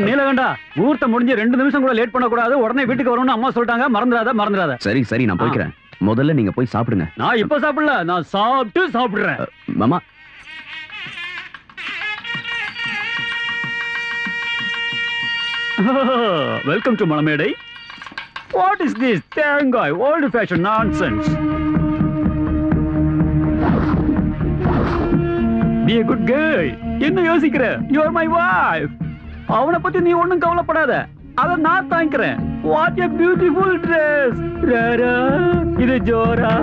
நீலகண்டா முகூர்த்தம் முடிஞ்சு 2 நிமிஷம் கூட லேட் பண்ண கூடாது, உடனே வீட்டுக்கு வரணும்னு அம்மா சொல்லிட்டாங்க. மறந்துடாத. சரி சரி நான் போய்க்கிறேன். முதல்ல நீங்க போய் சாப்பிடுங்க. நான் இப்ப சாப்பிடல, நான் சாப்பிடுறேன். மாமா Welcome to Malamedai. What is this Thangai old-fashioned nonsense? be a good girl. என்ன யோசிக்கிற? You are my wife. அவனை பத்தி நீ ஒண்ணும் கவலைப்படாத, அத நான் தாங்கிக்கிறேன். What a beautiful dress. Rara, இது ஜோரா.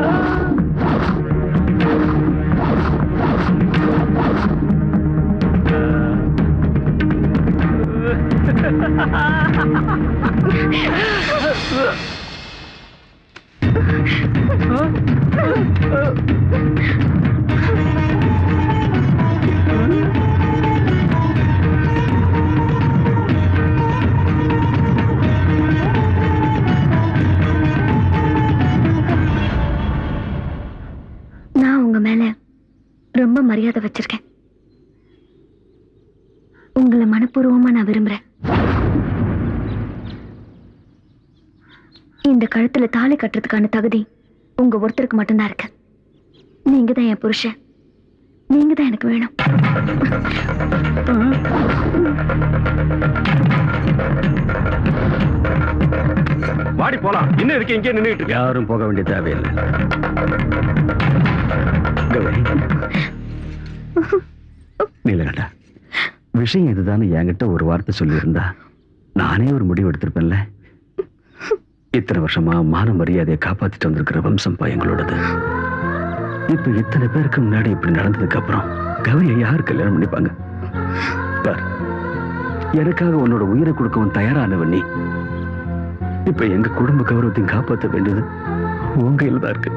நான் உங்க மேல ரொம்ப மரியாதை வச்சிருக்கேன். உங்களை மனப்பூர்வமா நான் விரும்புறேன். இந்த கழுத்துல தாலி கட்டுறதுக்கான தகுதி உங்க ஒருத்தருக்கு மட்டும்தான் இருக்கு. நீங்க தான் என் புருஷன், நீங்க தான் எனக்கு வேணும். வாடி போலாம். இன்னும் இருக்கு இங்கே நின்னுட்டு இருக்க. யாரும் போக வேண்டிய தேவையில்லை. கௌரி, நீலகண்டா, விஷயம் இதுதானே என்கிட்ட ஒரு வார்த்தை சொல்லியிருந்தா நானே ஒரு முடிவு எடுத்திருப்பேன்ல. இத்தனை வருஷமா மான மரியாதையை காப்பாத்திட்டு வந்திருக்கிற வம்சம் எங்களோடது. இப்ப இத்தனை பேருக்கு முன்னாடி இப்படி நடந்ததுக்கு அப்புறம் கௌரியை யார் கல்யாணம் பண்ணிப்பாங்க? பார், எனக்காக உன்னோட உயிரை கொடுக்கவும் தயாரானவன் நீ. இப்ப எங்க குடும்ப கௌரவத்தையும் காப்பாற்ற வேண்டியது உன் கையில தான் இருக்கு.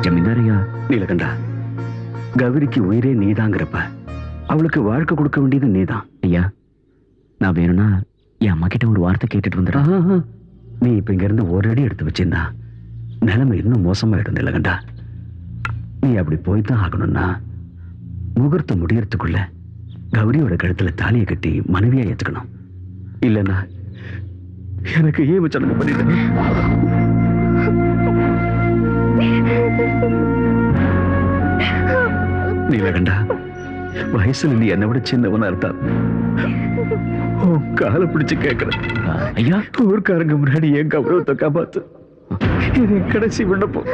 ஜமீன்தாரையா, நீலகண்டா, கௌரிக்கு உயிரே நீதாங்கிறப்ப அவளுக்கு வாழ்க்கை கொடுக்க வேண்டியது நீதான். ஐயா, நான் வேணும்னா என் அம்மா கிட்ட ஒரு வார்த்தை கேட்டுட்டு வந்துடுறேன். நீ இப்ப இங்க இருந்து ஒரு அடி எடுத்து வச்சிருந்தா நிலைமை இன்னும் மோசமாயிடும் நீலகண்டா. நீ அப்படி போய்தான் ஆகணும்னா முகூர்த்தம் முடியறதுக்குள்ள கௌரியோட கழுத்துல தாலியை கட்டி மனைவியா ஏத்துக்கணும். இல்லைன்னா எனக்கு ஈம சடங்கு பண்ணிட்டு நீலகண்டா, வயசுல நீ என்னை விட சின்னவனா இருந்தா காலை பிடிச்சு கேட்கிறேன். ஐயா, ஊர்க்காரங்க முன்னாடி என் கௌரவத்தை காப்பாத்து. இது கடைசி விண்ணப்பம்.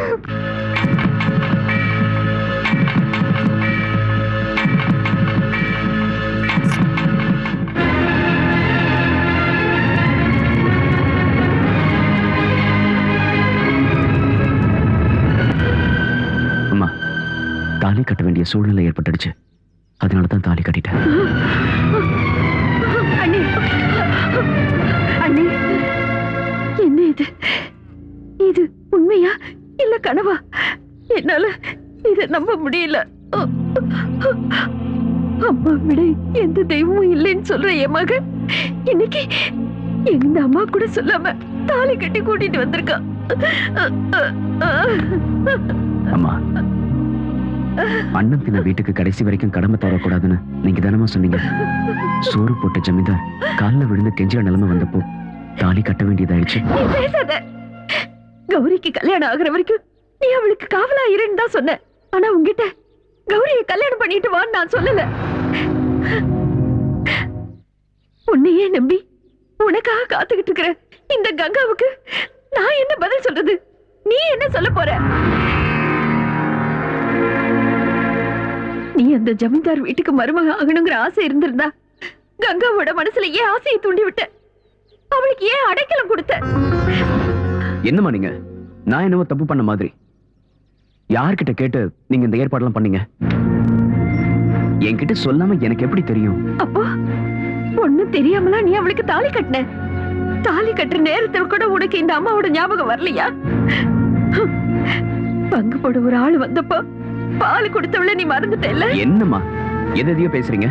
அம்மா, தாலி கட்ட வேண்டிய சூழ்நிலை ஏற்பட்டுடுச்சு. அதனாலதான் தாலி கட்டிட்டேன். அண்ணி, அண்ணி, என்ன இது? இது உண்மையா இல்ல கனவா? என்னால இத நம்ப முடியல. அம்மா விட எந்த தெய்வமும் இல்லைன்னு சொல்ற என் மகன் இன்னைக்கு எந்த அம்மா கூட சொல்லாம தாலி கட்டி கூட்டிட்டு வந்திருக்கா. அம்மா, அண்ணன் தின வீட்டுக்கு கடைசி வரைக்கும் கடமை தரக்கூடாதுன்னு நீங்க தானமா சொன்னீங்க. சோறு போட்ட ஜமீன்தார் காலில் விழுந்து கெஞ்சிற நிலைமை வந்தப்போ தாலி கட்ட வேண்டியதாயிடுச்சு. நீ பேசாத. கௌரிக்கு கல்யாணம் ஆகுற வரைக்கும் நீ அவளுக்கு காவலா இருன்னு தான் சொன்ன. ஆனா உன்கிட்ட கௌரியை கல்யாணம் பண்ணிட்டு வான்னு நான் சொல்லல. உன்னையே நம்பி உனக்காக காத்துக்கிட்டு இருக்கிற இந்த கங்காவுக்கு நான் என்ன பதில் சொல்றது? நீ என்ன சொல்ல போற? நீ அந்த ஜமீன்தார் வீட்டுக்கு மருமக ஆகணுங்கிற ஆசை இருந்திருந்தா கங்காவோட மனசுல ஏன் ஆசையை தூண்டி விட்ட? அவளுக்கு ஏன் அடைக்கலம் கொடுத்த? என்னம்மா நீங்க? நான் என்னவோ தப்பு பண்ண மாதிரி யார்கிட்ட கேட்டு நீங்க இந்த ஏற்பாடெல்லாம் பண்ணீங்க? என்கிட்ட சொல்லாம எனக்கு எப்படி தெரியும்? அப்போ ஒண்ணும் தெரியாமலா நீ அவளுக்கு தாலி கட்டின? தாலி கட்டுற நேரத்தில் கூட உனக்கு இந்த அம்மாவோட ஞாபகம் வரலையா? பங்கு போட ஒரு ஆள் வந்தப்போ பால் கொடுத்தவள நீ மறந்துட்டல? என்னம்மா எதையோ பேசுறீங்க?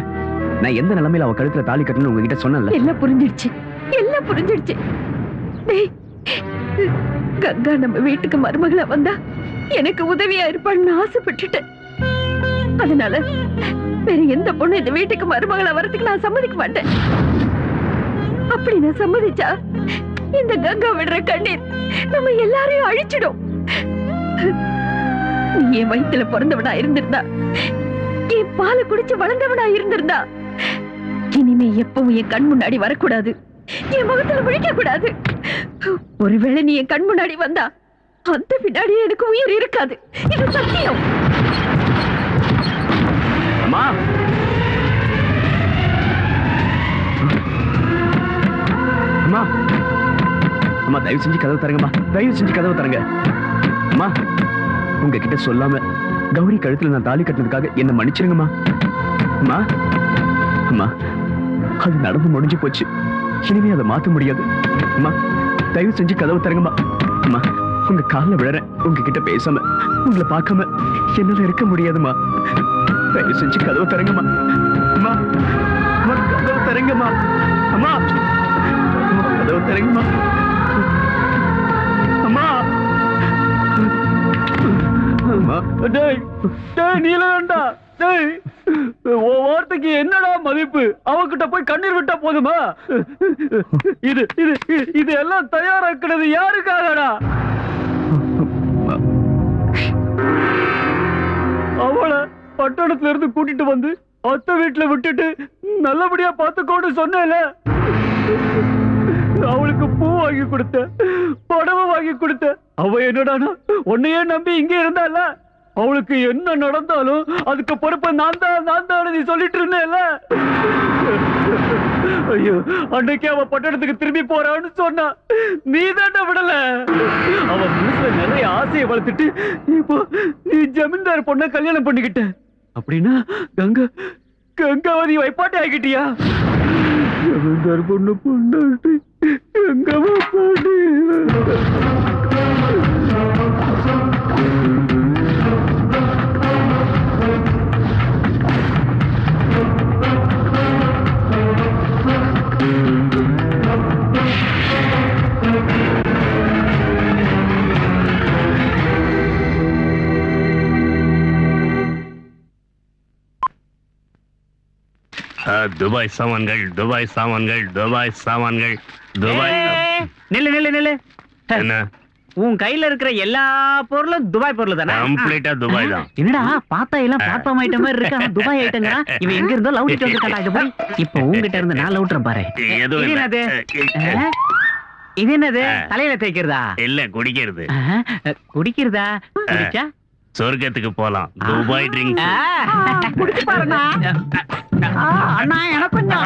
நான் எந்த நிலைமையில அவ கழுத்துல தாலி கட்டணும்னு உங்ககிட்ட சொன்னல? எல்லாம் புரிஞ்சிடுச்சு, எல்லாம் புரிஞ்சிடுச்சு. டேய், கங்கா நம்ம வீட்டுக்கு மருமகளா வந்தா எனக்கு உதவியா இருப்பான்னு ஆசைப்பட்டுட்டேன். அதனால வேற எந்த பொண்ணு இந்த வீட்டுக்கு மருமகளா வரதுக்கு நான் சம்மதிக்க மாட்டேன். அப்படி நான் சம்மதிச்சா இந்த கங்கா விடுற கண்ணீர் நம்ம எல்லாரையும் அழிச்சிடும். நீ என் வயித்துல பிறந்தவனா இருந்திருந்தா, என் பாலை குடிச்சு வளர்ந்தவனா இருந்திருந்தா, இனிமே எப்பவும் என் கண் முன்னாடி வரக்கூடாது, என் முகத்துல விழிக்க கூடாது. ஒருவேளை நீ என் கண் முன்னாடி வந்தா அந்த பின்னாடியே எனக்கு உயிர் இருக்காது. இது சத்தியம். அம்மா, தயவு செஞ்சு கதவு தரங்கம்மா, தயவு செஞ்சு கதவு தரங்க. அம்மா, உங்ககிட்ட சொல்லாம கௌரி கழுத்துல நான் தாலி கட்டினதுக்காக என்ன மன்னிச்சிருங்கம்மா. அம்மா, அம்மா, அது நடந்து முடிஞ்சு போச்சு. இனிமே அதை மாத்த முடியாது. அம்மா, தயவு செஞ்சு கதவு தரங்கம்மா. அம்மா, உங்க காலில் விழறேன். உங்ககிட்ட பேசாம உங்களை பார்க்காம என்னால இருக்க முடியாதுமா. தயவு செஞ்சு கதவு தரங்கம்மா. அம்மா, அம்மா, கதவு தரங்கம்மா. அம்மா, அம்மா, கதவு தரங்கம்மா. அம்மா, அம்மா. டேய் டேய் நீலகண்டா, டேய் உன் வார்த்தைக்கு என்னடா மதிப்பு? அவகிட்ட போய் கண்ணீர் விட்டா போதுமா? இது இது இது எல்லாம் தயாராக்குறது யாருக்காகடா? அவளை பட்டணத்துல இருந்து கூட்டிட்டு வந்து அத்தை வீட்டுல விட்டுட்டு நல்லபடியா பார்த்துக்கோன்னு சொன்னேல. அவளுக்கு பூ வாங்கி கொடுத்த, புடவை வாங்கி கொடுத்த. அவ என்னடானா உன்னையே நம்பி இங்க இருந்தால. அவளுக்கு என்ன நடந்தாலும் அதுக்கு பொறுப்ப நான் தான் நீ சொல்லிட்டு இருந்தேல. ஐயோ, அன்னைக்கு அவ பட்டணத்துக்கு திரும்பி போறான்னு சொன்னா நீ தாண்டா விடல. அவ மனசுல நிறைய ஆசையை வளர்த்துட்டு இப்போ நீ ஜமீன்தார் பொண்ண கல்யாணம் பண்ணிக்கிட்ட. அப்படின்னா கங்காவதி வைப்பாட்டி ஆகிட்டியா? ஜமீன்தார் பொண்ணு பொண்ணாட்டி கங்காவா பாட்டி. துபாய் சாமான்கள், துபாய் சாமான்கள், துபாய் சாமான்கள், துபாய். நில்லு நில்லு நில்லு. என்ன உன் கையில இருக்கிற எல்லா பொருளும் துபாய் பொருள் தானே? கம்ப்ளீட்டா துபாய் தான். என்னடா பார்த்தா எல்லாம் பாட்பாம் ஐட்டம் மாதிரி இருக்கு. துபாய் ஐட்டங்கா இவன் எங்க இருந்தோ லவுட் வந்திருக்காடா. இது போய் இப்போ உங்ககிட்ட இருந்து நான் லவுட்றேன் பாரு. எதுவும் இது இல்ல. என்னது? இது என்னது? தலையில தேய்க்கிறதா? இல்ல, குடிக்கிறது. குடிக்கிறதா? குடிச்சா சொர்க்கத்துக்கு போலாம். Dubai drinks. குடிச்சு பாருண்ணா. அண்ணா எனக்கு கொஞ்சம்.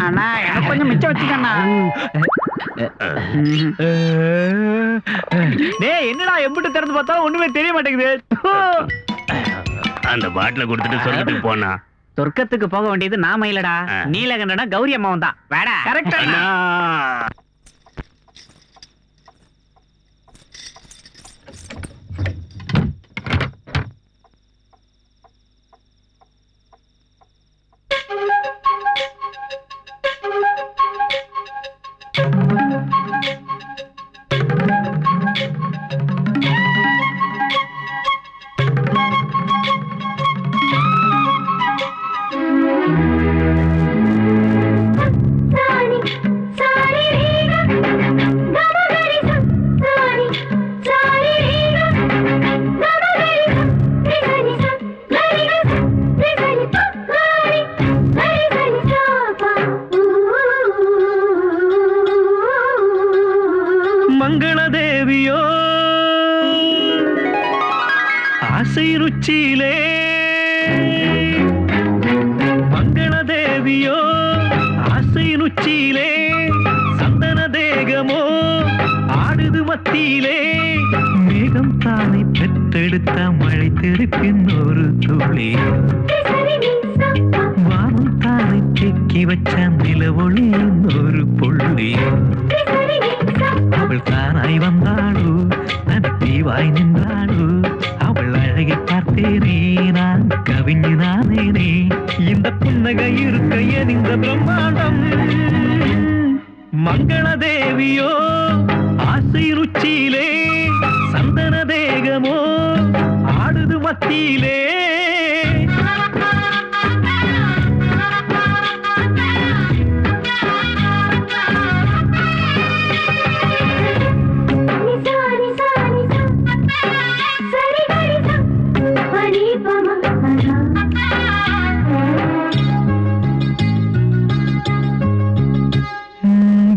அண்ணா எனக்கு கொஞ்சம் மிச்சம் வச்சுக்கண்ணா. டேய், என்னடா எம்பிட்டு திறந்து பார்த்தா ஒண்ணுமே தெரிய மாட்டேங்குது. அந்த பாட்டில கொடுத்துட்டு சொர்க்கத்துக்கு போனா. சொர்க்கத்துக்கு போக வேண்டியது நாம இல்லடா, நீலகண்டனா கௌரி அம்மாவும் தான். வேடா கரெக்டா? மங்களதேவியோ ஆசை ருச்சியிலே, மங்களதேவியோ ஆசை ருச்சியிலே, சந்தன தேகமோ ஆடுது மத்தியிலே. மேகம் தானை பெற்றெடுத்த மழை தெருப்பின் ஒரு துளி, வானம் தானை தேக்கி வச்ச நிலவொளியின் ஒரு புள்ளி. அவள் தானாய் வந்தாளோ, தனித்தீவாய் நின்றாளோ, அவள் அழகை பார்த்தேனே, நான் கவிஞு நானேனே. இந்த புன்னகை இருக்க இந்த பிரம்மாண்டம். மங்களதேவியோ ஆசை ருச்சியிலே, சந்தன தேகமோ ஆடுது மத்தியிலே.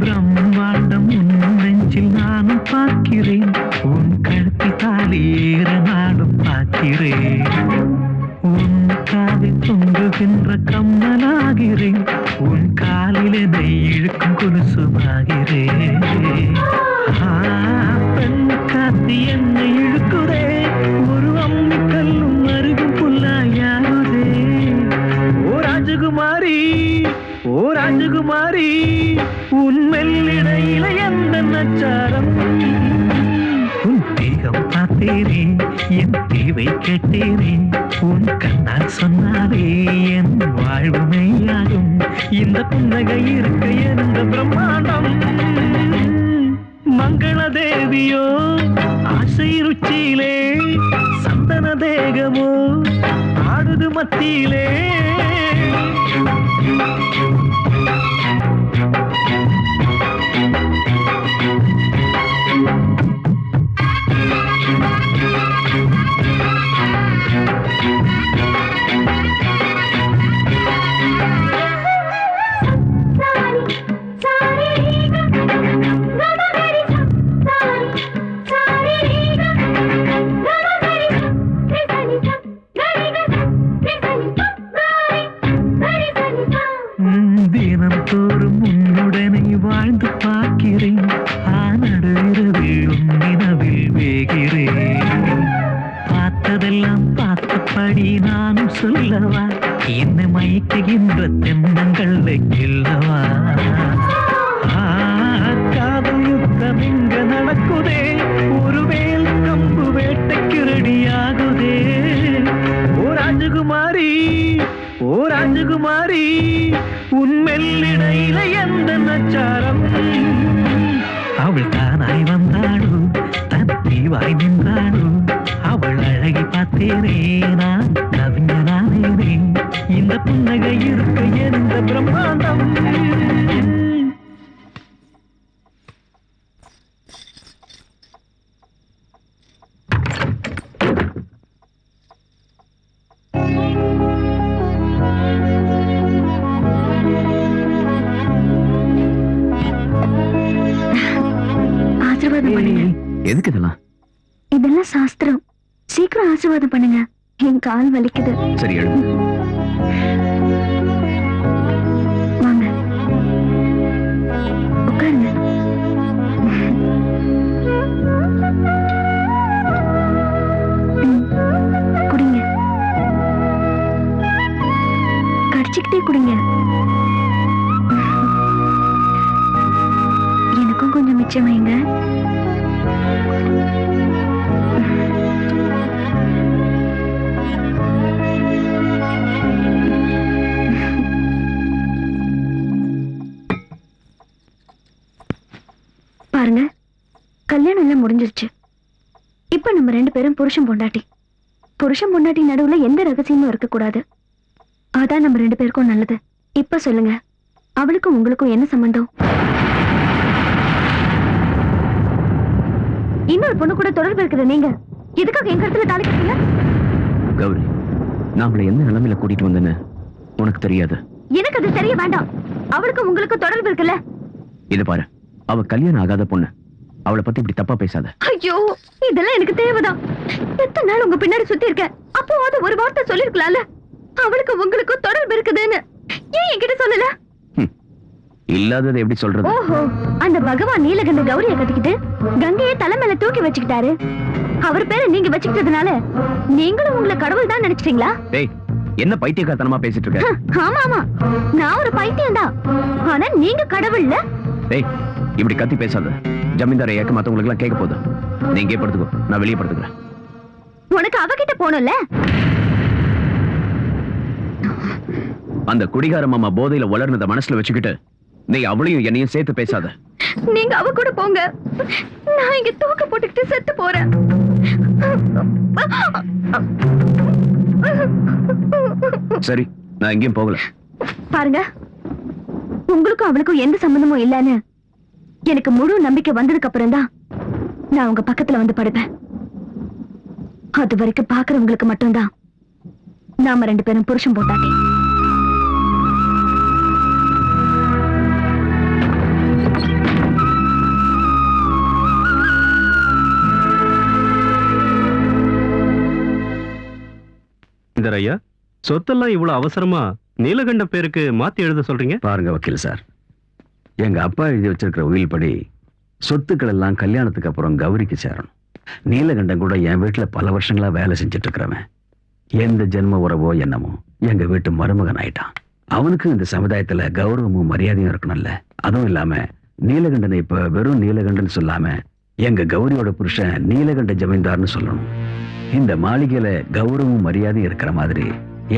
பிரம்மாண்டம் உன் நெஞ்சில் நானும் பார்க்கிறேன், உன் கழுத்தி தாலேற நானும் பார்க்கிறேன். உருகுகின்ற கம்மலாகிறேன் உன் காலில் என்னை இழுக்கும் கொலுசுமாகிறேன் பெண் காத்தி என்னை இழுக்குதே ஒரு அம்மி கல்லும் அருகும் புல்லாயாகுதே ஓ ராஜகுமாரி உன் மெல்லிடையில எந்த நச்சாரம் உன் தேகம் பார்த்தேனே என் தேவை கேட்டேனே உன் கண்ணால் சொன்னாலே என் வாழ்வு மெய்யாகும் இந்த புன்னகை இருக்க எந்த பிரம்மாண்டம் மங்கள தேவியோ ஆசை ருச்சியிலே சந்தன தேகமோ ஆடுது மத்தியிலே தினம் தோறும் உன்னுடனே வாழ்ந்து பார்க்கிறேன் ஆனடுவில் உன்னினவில் வேகிறேன் பார்த்ததெல்லாம் பார்த்தபடி நானும் சொல்லவா என்னை மயக்குகின்ற தென்னங்கள் வைக்கில்லவா காதல் யுத்தம் இங்க நடக்குதே ஒரு வேல் கம்பு வேட்டைக்கு ரெடியாகுதே ஓ ராஜகுமாரி உன் மெல்லிடையில எந்த நச்சாரம் அவள் தானாய் வந்தாளோ தன் தீவாய் நின்றாளோ அவள் அழகி பார்த்தேனே நான் கவிஞனானேனே இந்த புன்னகை இருக்க எந்த பிரம்மாண்டம் ஆசீர்வாதம் பண்ணுங்க. எதுக்கு இதெல்லாம்? இதெல்லாம் சாஸ்திரம். சீக்கிரம் ஆசீர்வாதம் பண்ணுங்க. என் கால் வலிக்குது. சரி எழு. வாங்க உட்காருங்க. குடிங்க. கடிச்சுக்கிட்டே குடிங்க. எனக்கும் கொஞ்சம் மிச்சம் வைங்க. பாருங்க, கல்யாணம் எல்லாம் முடிஞ்சிருச்சு. இப்ப நம்ம 2 பேரும் புருஷன் பொண்டாட்டி. புருஷன் பொண்டாட்டி நடுவுல எந்த ரகசியமும் இருக்க கூடாது. அதான் நம்ம 2 பேருக்கும் நல்லது. இப்ப சொல்லுங்க, அவளுக்கும் உங்களுக்கும் என்ன சம்பந்தம்? இன்னொரு பொண்ணு கூட தொடர்பு இருக்கிற நீங்க எதுக்காக என் கருத்துல தாலி கட்டீங்க? கௌரி, நான் அவளை எந்த நிலைமையில கூட்டிட்டு வந்தேன்னு உனக்கு தெரியாது. எனக்கு அது தெரிய வேண்டாம். அவளுக்கும் உங்களுக்கும் தொடர்பு இருக்குல்ல? இது பாரு, அவ கல்யாணம் ஆகாத பொண்ணு. அவளை பத்தி இப்படி தப்பா பேசாத. ஐயோ, இதெல்லாம் எனக்கு தேவைதான். எத்தனை நாள் உங்க பின்னாடி சுத்தி இருக்கேன். அப்போ அது ஒரு வார்த்தை சொல்லிருக்கலாம்ல, அவளுக்கு உங்களுக்கும் தொடர்பு இருக்குதுன்னு. ஏன் என்கிட்ட சொல்லல? இல்லாதது எப்படி சொல்றது? ஓஹோ, அந்த பகவான் நீலகண்ட கௌரிய கட்டிக்கிட்டு கங்கையை தலை மேல தூக்கி வச்சுக்கிட்டாரு. அவர் பேரை நீங்க வச்சுக்கிட்டதுனால நீங்களும் உங்களை கடவுள் தான் நினைச்சிட்டீங்களா? டேய், என்ன பைத்தியக்காரத்தனமா பேசிட்டு இருக்க? ஆமா ஆமா, நான் ஒரு பைத்தியம் தான். ஆனா நீங்க கடவுள்ல. டேய், இப்படி கத்தி பேசாத. ஜமீன்தாரை ஏக்க மத்தவங்களுக்கு எல்லாம் கேட்க போகுது. நீ இங்கே படுத்துக்கோ, நான் வெளியே படுத்துக்கிறேன். உனக்கு அவகிட்ட போகணும்ல. அந்த குடிகார மாமா போதையில வளர்னத மனசுல வச்சுக்கிட்டு நீ அவளையும் என்னையும் சேர்த்து பேசாத. நீங்க அவ கூட போங்க, நான் இங்க தூக்க போட்டுக்கிட்டு செத்து போறேன். சரி, நான் எங்கேயும் போகல. பாருங்க, உங்களுக்கும் அவளுக்கும் எந்த சம்பந்தமும் இல்லன்னு எனக்கு முழு நம்பிக்கை வந்ததுக்கு அப்புறம் தான் நான் உங்க பக்கத்துல வந்து படுப்பேன். அது வரைக்கும் பாக்குறவங்களுக்கு மட்டும்தான் நாம 2 பேரும் புருஷன் பொண்டாட்டி. இந்த ஐயா, சொத்தெல்லாம் இவ்வளவு அவசரமா நீலகண்டம் பேருக்கு மாத்தி எழுத சொல்றீங்க? பாருங்க வக்கீல் சார், எங்க அப்பா எழுதி வச்சிருக்கிற உயில் படி சொத்துக்கள் எல்லாம் கல்யாணத்துக்கு அப்புறம் கௌரிக்கு சேரணும். நீலகண்டன் கூட என் வீட்டுல பல வருஷங்களா வேலை செஞ்சுட்டு இருக்கிறவன். எந்த ஜென்ம உறவோ என்னமோ எங்க வீட்டு மருமகன் ஆயிட்டான். அவனுக்கு இந்த சமுதாயத்துல கௌரவமும் மரியாதையும் இருக்கணும்ல. அதுவும் இல்லாம நீலகண்டனை இப்ப வெறும் நீலகண்டன் சொல்லாம எங்க கௌரியோட புருஷன் நீலகண்ட ஜமீன்தார்னு சொல்லணும். இந்த மாளிகையில கௌரவமும் மரியாதையும் இருக்கிற மாதிரி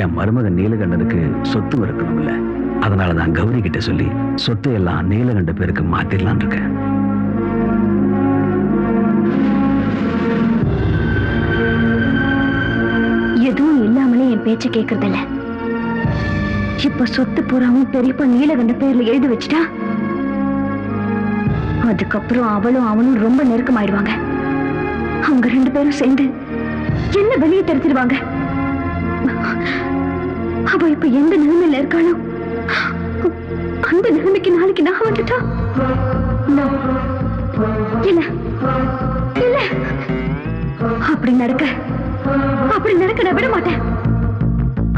என் மருமகன் நீலகண்டனுக்கு சொத்து இருக்கணும்ல. அதனாலதான் கௌரி கிட்ட சொல்லி சொத்து எல்லாம் நீலகண்ட பேருக்கு மாத்திடலான் இருக்கேன். எதுவும் இல்லாமலே என் பேச்ச கேக்குறதில்ல. இப்ப சொத்து பூராவும் பெரியப்பா நீலகண்ட பேர்ல எழுதி வச்சுட்டா அதுக்கப்புறம் அவளும் அவனும் ரொம்ப நெருக்கமாயிடுவாங்க. அவங்க 2 பேரும் சேர்ந்து என்ன வெளியே தெரிஞ்சிருவாங்க. அவ இப்ப எந்த நிலைமையில இருக்காளோ அந்த நிலைமைக்கு நாளைக்கு நான் வந்துட்டா No. இல்ல இல்ல, அப்படி நடக்க நான் விட மாட்டேன்.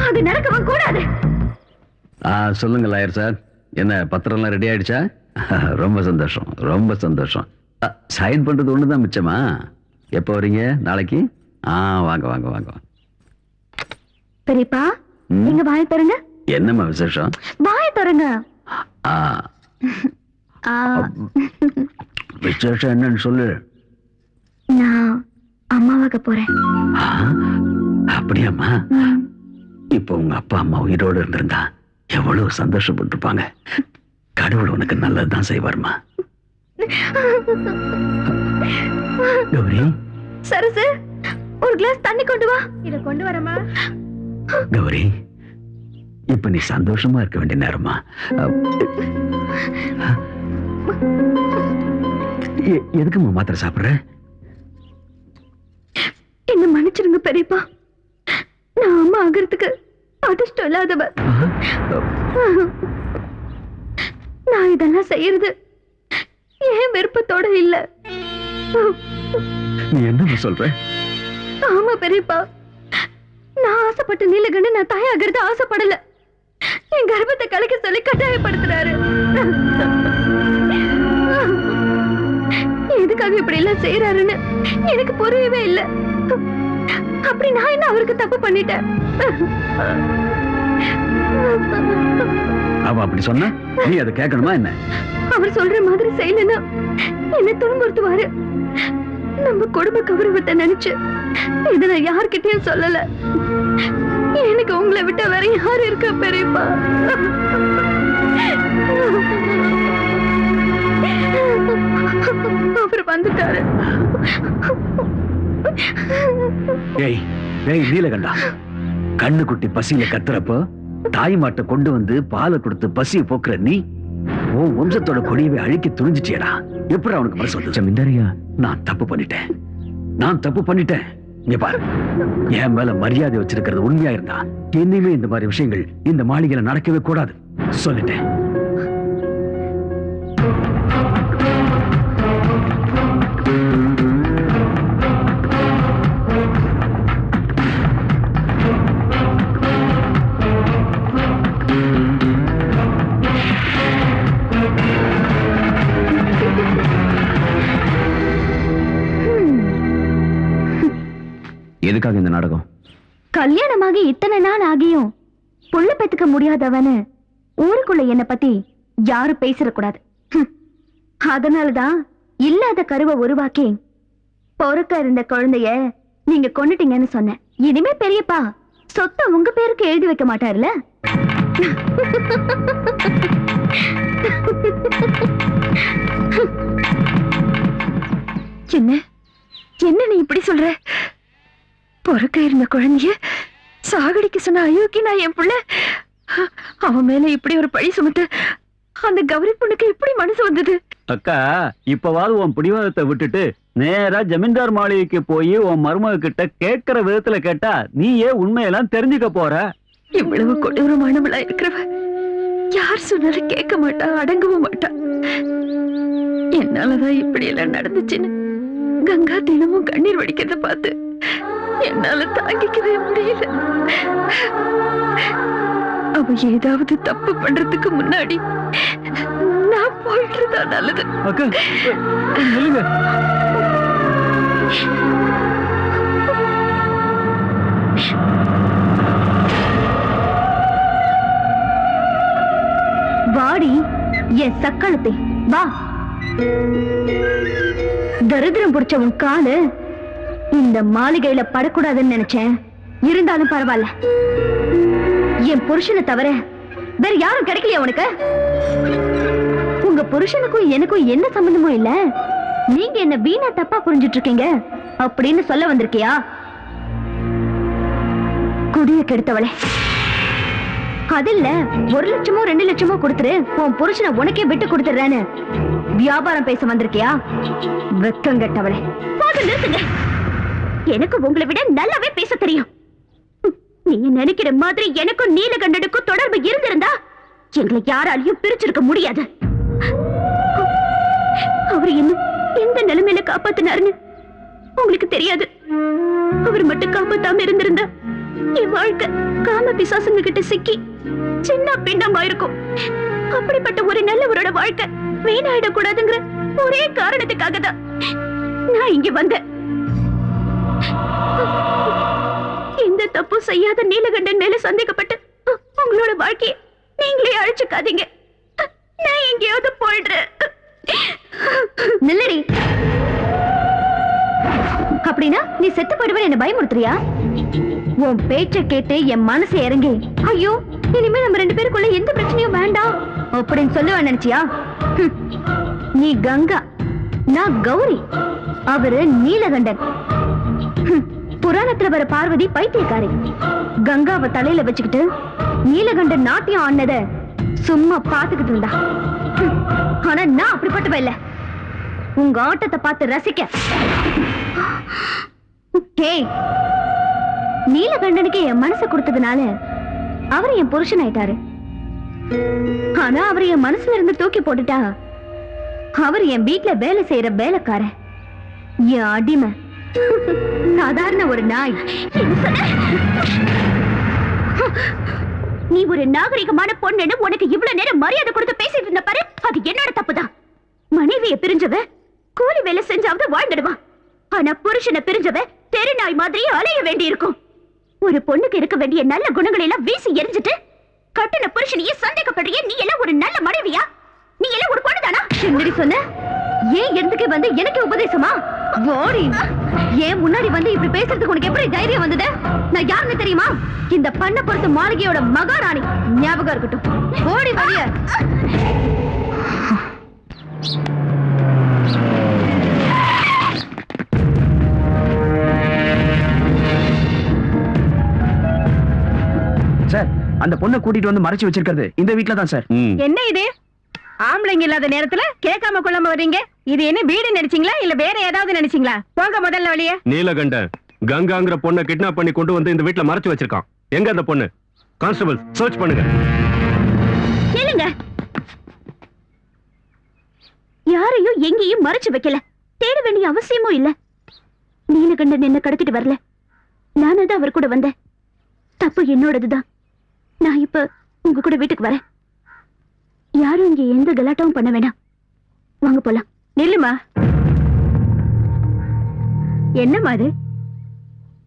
அது நடக்கவும் கூடாது. சொல்லுங்க லாயர் சார், என்ன பத்திரம் எல்லாம் ரெடி ஆயிடுச்சா? ரொம்ப சந்தோஷம், ரொம்ப சந்தோஷம். சைன் பண்றது ஒண்ணுதான் மிச்சமா? எப்போ வரீங்க? நாளைக்கு? வாங்க வாங்க வாங்க. பெரியப்பா, நீங்க வாயை தருங்க. என்னம்மா விசேஷம்? வாயை தருங்க. விசேஷம் என்னன்னு சொல்லு. நான் அம்மாவாக போறேன். அப்படியாம்மா? இப்போ உங்க அப்பா அம்மா உயிரோடு இருந்திருந்தா எவ்வளவு சந்தோஷப்பட்டிருப்பாங்க. கடவுள் உனக்கு நல்லதுதான் செய்வார்மா. கௌரி, சரசு, ஒரு கிளாஸ் தண்ணி கொண்டு வா. இத கொண்டு வரமா? கௌரி, இப்ப நீ சந்தோஷமா இருக்க வேண்டிய நேரமா. எதுக்குமா மாத்திரை சாப்பிடுற? என்ன மன்னிச்சிருங்க பெரியப்பா, நான் அம்மா ஆகிறதுக்கு அதிர்ஷ்டம் இல்லாதவ. நான் இதெல்லாம் செய்யறது ஏன் விருப்பத்தோட இல்ல. நீ என்ன சொல்ற? ஆமா பெரியப்பா, நான் ஆசைப்பட்ட நீலகண்ட நான் தாயாகிறது ஆசைப்படல. என் கர்ப்பத்தை கலைக்க சொல்லி கட்டாயப்படுத்துறாரு. எதுக்காக இப்படி எல்லாம் செய்யறாருன்னு எனக்கு புரியவே இல்ல. அப்படி நான் என்ன அவருக்கு தப்பு பண்ணிட்டேன்? அவ அப்படி சொன்னா நீ அதை கேட்கணுமா என்ன? அவர் சொல்ற மாதிரி செய்யலன்னா என்ன துன்புறுத்துவாரு. நம்ம குடும்ப கௌரவத்தை நினைச்சு இதை நான் யார்கிட்டயும் சொல்லல. எனக்கு உங்களை விட்ட வேற யாரு இருக்கா பெரியப்பா? அவர் வந்துட்டாரு. ஏய் ஏய் நீலகண்டா, கண்ணு குட்டி பசியில கத்துறப்போ தாய் மாட்டை கொண்டு வந்து பாலை கொடுத்து பசியை போக்குற நீ உன் வம்சத்தோட கொடியவே அழிக்க துணிஞ்சிட்டியடா. எப்படி அவனுக்கு மனசு வந்து? ஜமீன்தாரியா, நான் தப்பு பண்ணிட்டேன். இங்க பாரு, என் மேல மரியாதை வச்சிருக்கிறது உண்மையா இருந்தா இனிமே இந்த மாதிரி விஷயங்கள் இந்த மாளிகையில நடக்கவே கூடாது சொல்லிட்டேன். எதுக்காக இந்த நாடகம்? கல்யாணமாகி இத்தனை நாள் ஆகியும் புள்ள பெத்துக்க முடியாதவனு ஊருக்குள்ள என்ன பத்தி யாரும் பேசிடக்கூடாது. அதனாலதான் இல்லாத கருவை உருவாக்கி பொறுக்க இருந்த குழந்தைய நீங்க கொன்னுட்டீங்கன்னு சொன்னேன். இனிமே பெரியப்பா சொத்தை உங்க பேருக்கு எழுதி வைக்க மாட்டாருல. என்ன நீ இப்படி சொல்ற? பொறுக்க இருந்த குழந்தைய சாகடிக்க சொன்ன அயோக்கி நான் என் புள்ள. அவன் மேல இப்படி ஒரு பழி சுமத்து அந்த கௌரி பொண்ணுக்கு எப்படி மனசு வந்தது? அக்கா, இப்பவாது உன் பிடிவாதத்தை விட்டுட்டு நேரா ஜமீன்தார் மாளிகைக்கு போய் உன் மருமக கிட்ட கேட்கிற விதத்துல கேட்டா நீயே உண்மையெல்லாம் தெரிஞ்சுக்க போற. இவ்வளவு கொடூரமானவளா இருக்கிறவ யார் சொன்னாலும் கேட்க மாட்டா, அடங்கவும் மாட்டா. என்னாலதான் இப்படி எல்லாம் நடந்துச்சுன்னு கங்கா தினமும் கண்ணீர் வடிக்கிறத பார்த்து என்னால தாங்கிக்கவே முடியல. அவ ஏதாவது தப்பு பண்றதுக்கு முன்னாடி நான் போயிட்டுறதா நல்லது. அக்கா சொல்லுங்க. வாடி என் சக்களத்தை வா. தரித்திரம் பிடிச்ச உன் காலு இந்த மாளிகையில படக்கூடாதுன்னு நினைச்சேன். இருந்தாலும் பரவாயில்ல. என் புருஷனை தவிர வேற யாரும் கிடைக்கலையா உனக்கு? உங்க புருஷனுக்கும் எனக்கும் என்ன சம்பந்தமும் இல்ல. நீங்க என்ன வீணா தப்பா புரிஞ்சிட்டு இருக்கீங்க அப்படின்னு சொல்ல வந்திருக்கியா? குடிய கெடுத்தவளே, அதில்ல 1 லட்சமோ 2 லட்சமோ கொடுத்துரு, உன் புருஷனை உனக்கே விட்டு கொடுத்துறேன்னு வியாபாரம் பேச வந்திருக்கியா? வெக்கம் கெட்டவளே. நிறுத்துங்க. எனக்கு உங்களை விட நல்லாவே பேச தெரியும். நீங்க நினைக்கிற மாதிரி எனக்கும் நீலகண்டனுக்கும் தொடர்பு இருந்திருந்தா எங்களை யாராலையும் பிரிச்சிருக்க முடியாது. அவர் இன்னும் எந்த நிலைமையில காப்பாத்தினாருன்னு உங்களுக்கு தெரியாது. அவர் மட்டும் காப்பாத்தாம இருந்திருந்தா என் வாழ்க்கை காம பிசாசுங்க கிட்ட சிக்கி சின்ன பின்னமாயிருக்கும். அப்படிப்பட்ட ஒரு நல்லவரோட வாழ்க்கை வீணாயிடக்கூடாதுங்கிற ஒரே காரணத்துக்காக தான் நான் இங்க வந்தேன். எந்த தப்பு செய்யாத நீலகண்டன் மேல சந்தேகப்பட்டு உங்களோட வாழ்க்கையை நீங்களே அழிச்சுக்காதீங்க. நான் எங்கேயாவது போயிடுறேன். நில்லடி. அப்படின்னா நீ செத்து போயிடுவேன் என்ன பயமுறுத்துறியா? உன் பேச்ச கேட்டு என் மனசு இறங்கி ஐயோ இனிமே நம்ம 2 பேருக்குள்ள எந்த பிரச்சனையும் வேண்டாம் அப்படின்னு சொல்லுவேன் நினைச்சியா? நீ கங்கா, நான் கௌரி, அவரு நீலகண்டன். புராணத்துல வர பார்வதி பைத்தியக்காரி. கங்காவை தலையில வச்சுக்கிட்டு நீலகண்டன் நாட்டியம் ஆனத சும்மா பாத்துக்கிட்டு இருந்தா. ஆனா நான் அப்படிப்பட்டவ இல்ல. உங்க ஆட்டத்தை பார்த்து ரசிக்க. நீலகண்டனுக்கு என் மனசை கொடுத்ததுனால அவர் என் புருஷன் ஆயிட்டாரு. ஆனா அவர் என் மனசுல இருந்து தூக்கி போட்டுட்டா அவர் என் வீட்டுல வேலை செய்யற வேலைக்காரன், என் அடிமை, சாதாரண ஒரு நாய். நீ ஒரு நாகரிகமான பொண்ணுன்னு உனக்கு இவ்வளவு நேரம் மரியாதை கொடுத்து பேசிட்டு இருந்த பாரு, அது என்னோட தப்புதான். மனைவியை பிரிஞ்சவ கூலி வேலை செஞ்சாவது வாழ்ந்துடுவான். ஆனா புருஷனை பிரிஞ்சவ தெரு நாய் மாதிரி அலைய வேண்டி இருக்கும். ஒரு பொண்ணுக்கு இருக்க வேண்டிய நல்ல குணங்களை எல்லாம் வீசி எரிஞ்சிட்டு கட்டின புருஷனையே சந்தேகப்படுறிய. நீ எல்லாம் ஒரு நல்ல மனைவியா? நீ எல்லாம் ஒரு பொண்ணுதானா? சுந்தரி சொன்ன ஏன் எதுக்கு வந்து எனக்கு உபதேசமா? ஓடி ஏன் முன்னாடி வந்து இப்படி பேசுறதுக்கு உனக்கு எப்படி தைரியம் வந்தது? நான் யாருன்னு தெரியுமா? இந்த பண்ண பொறுத்த மாளிகையோட மகாராணி. ஞாபகம் இருக்கட்டும். ஓடி வரிய. சார், அந்த பொண்ணை கூட்டிட்டு வந்து மறைச்சு வச்சிருக்கிறது இந்த வீட்ல தான் சார். என்ன இது? ஆம்பளைங்க இல்லாத நேரத்துல கேட்காம கொள்ளாம வர்றீங்க. இது என்ன வீடு நினைச்சீங்களா இல்ல வேற ஏதாவது நினைச்சீங்களா? போங்க முதல்ல வெளியே. நீலகண்டன் கங்காங்கிற பொண்ணை கிட்னாப் பண்ணி கொண்டு வந்து இந்த வீட்டுல மறைச்சு வச்சிருக்கான். எங்க அந்த பொண்ணு? கான்ஸ்டபிள் சர்ச் பண்ணுங்க. இல்லங்க, யாரையும் எங்கேயும் மறைச்சு வைக்கல. தேட வேண்டிய அவசியமும் இல்ல. நீலகண்டன் என்ன கடத்திட்டு வரல, நானதான் அவர் கூட வந்தேன். தப்பு என்னோடதுதான். நான் இப்ப உங்க கூட வீட்டுக்கு வரேன். யாரும் இங்க எந்த கலாட்டாவும் பண்ண வேண்டாம். வாங்க போலாம். நில்லுமா. என்னம்மா அது?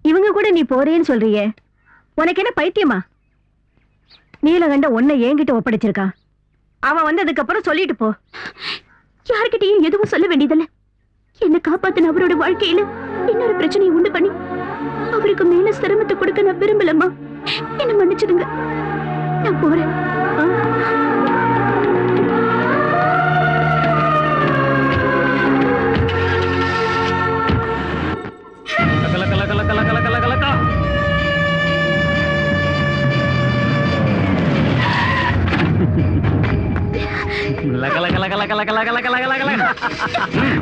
இவங்க கூட நீ போறேன்னு சொல்றியே, உனக்கு என்ன பைத்தியமா? நீலகண்ட உன்னை என்கிட்ட ஒப்படைச்சிருக்கான். அவன் வந்ததுக்கு அப்புறம் சொல்லிட்டு போ. யார்கிட்டயும் எதுவும் சொல்ல வேண்டியதில்ல. என்ன காப்பாத்தின அவரோட வாழ்க்கையில இன்னொரு பிரச்சனையை உண்டு பண்ணி அவருக்கு மேல சிரமத்தை கொடுக்க நான் விரும்பலம்மா. என்ன மன்னிச்சிடுங்க. நான் போறேன்.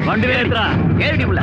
வண்டி வேத்ரா ஏறி உள்ள.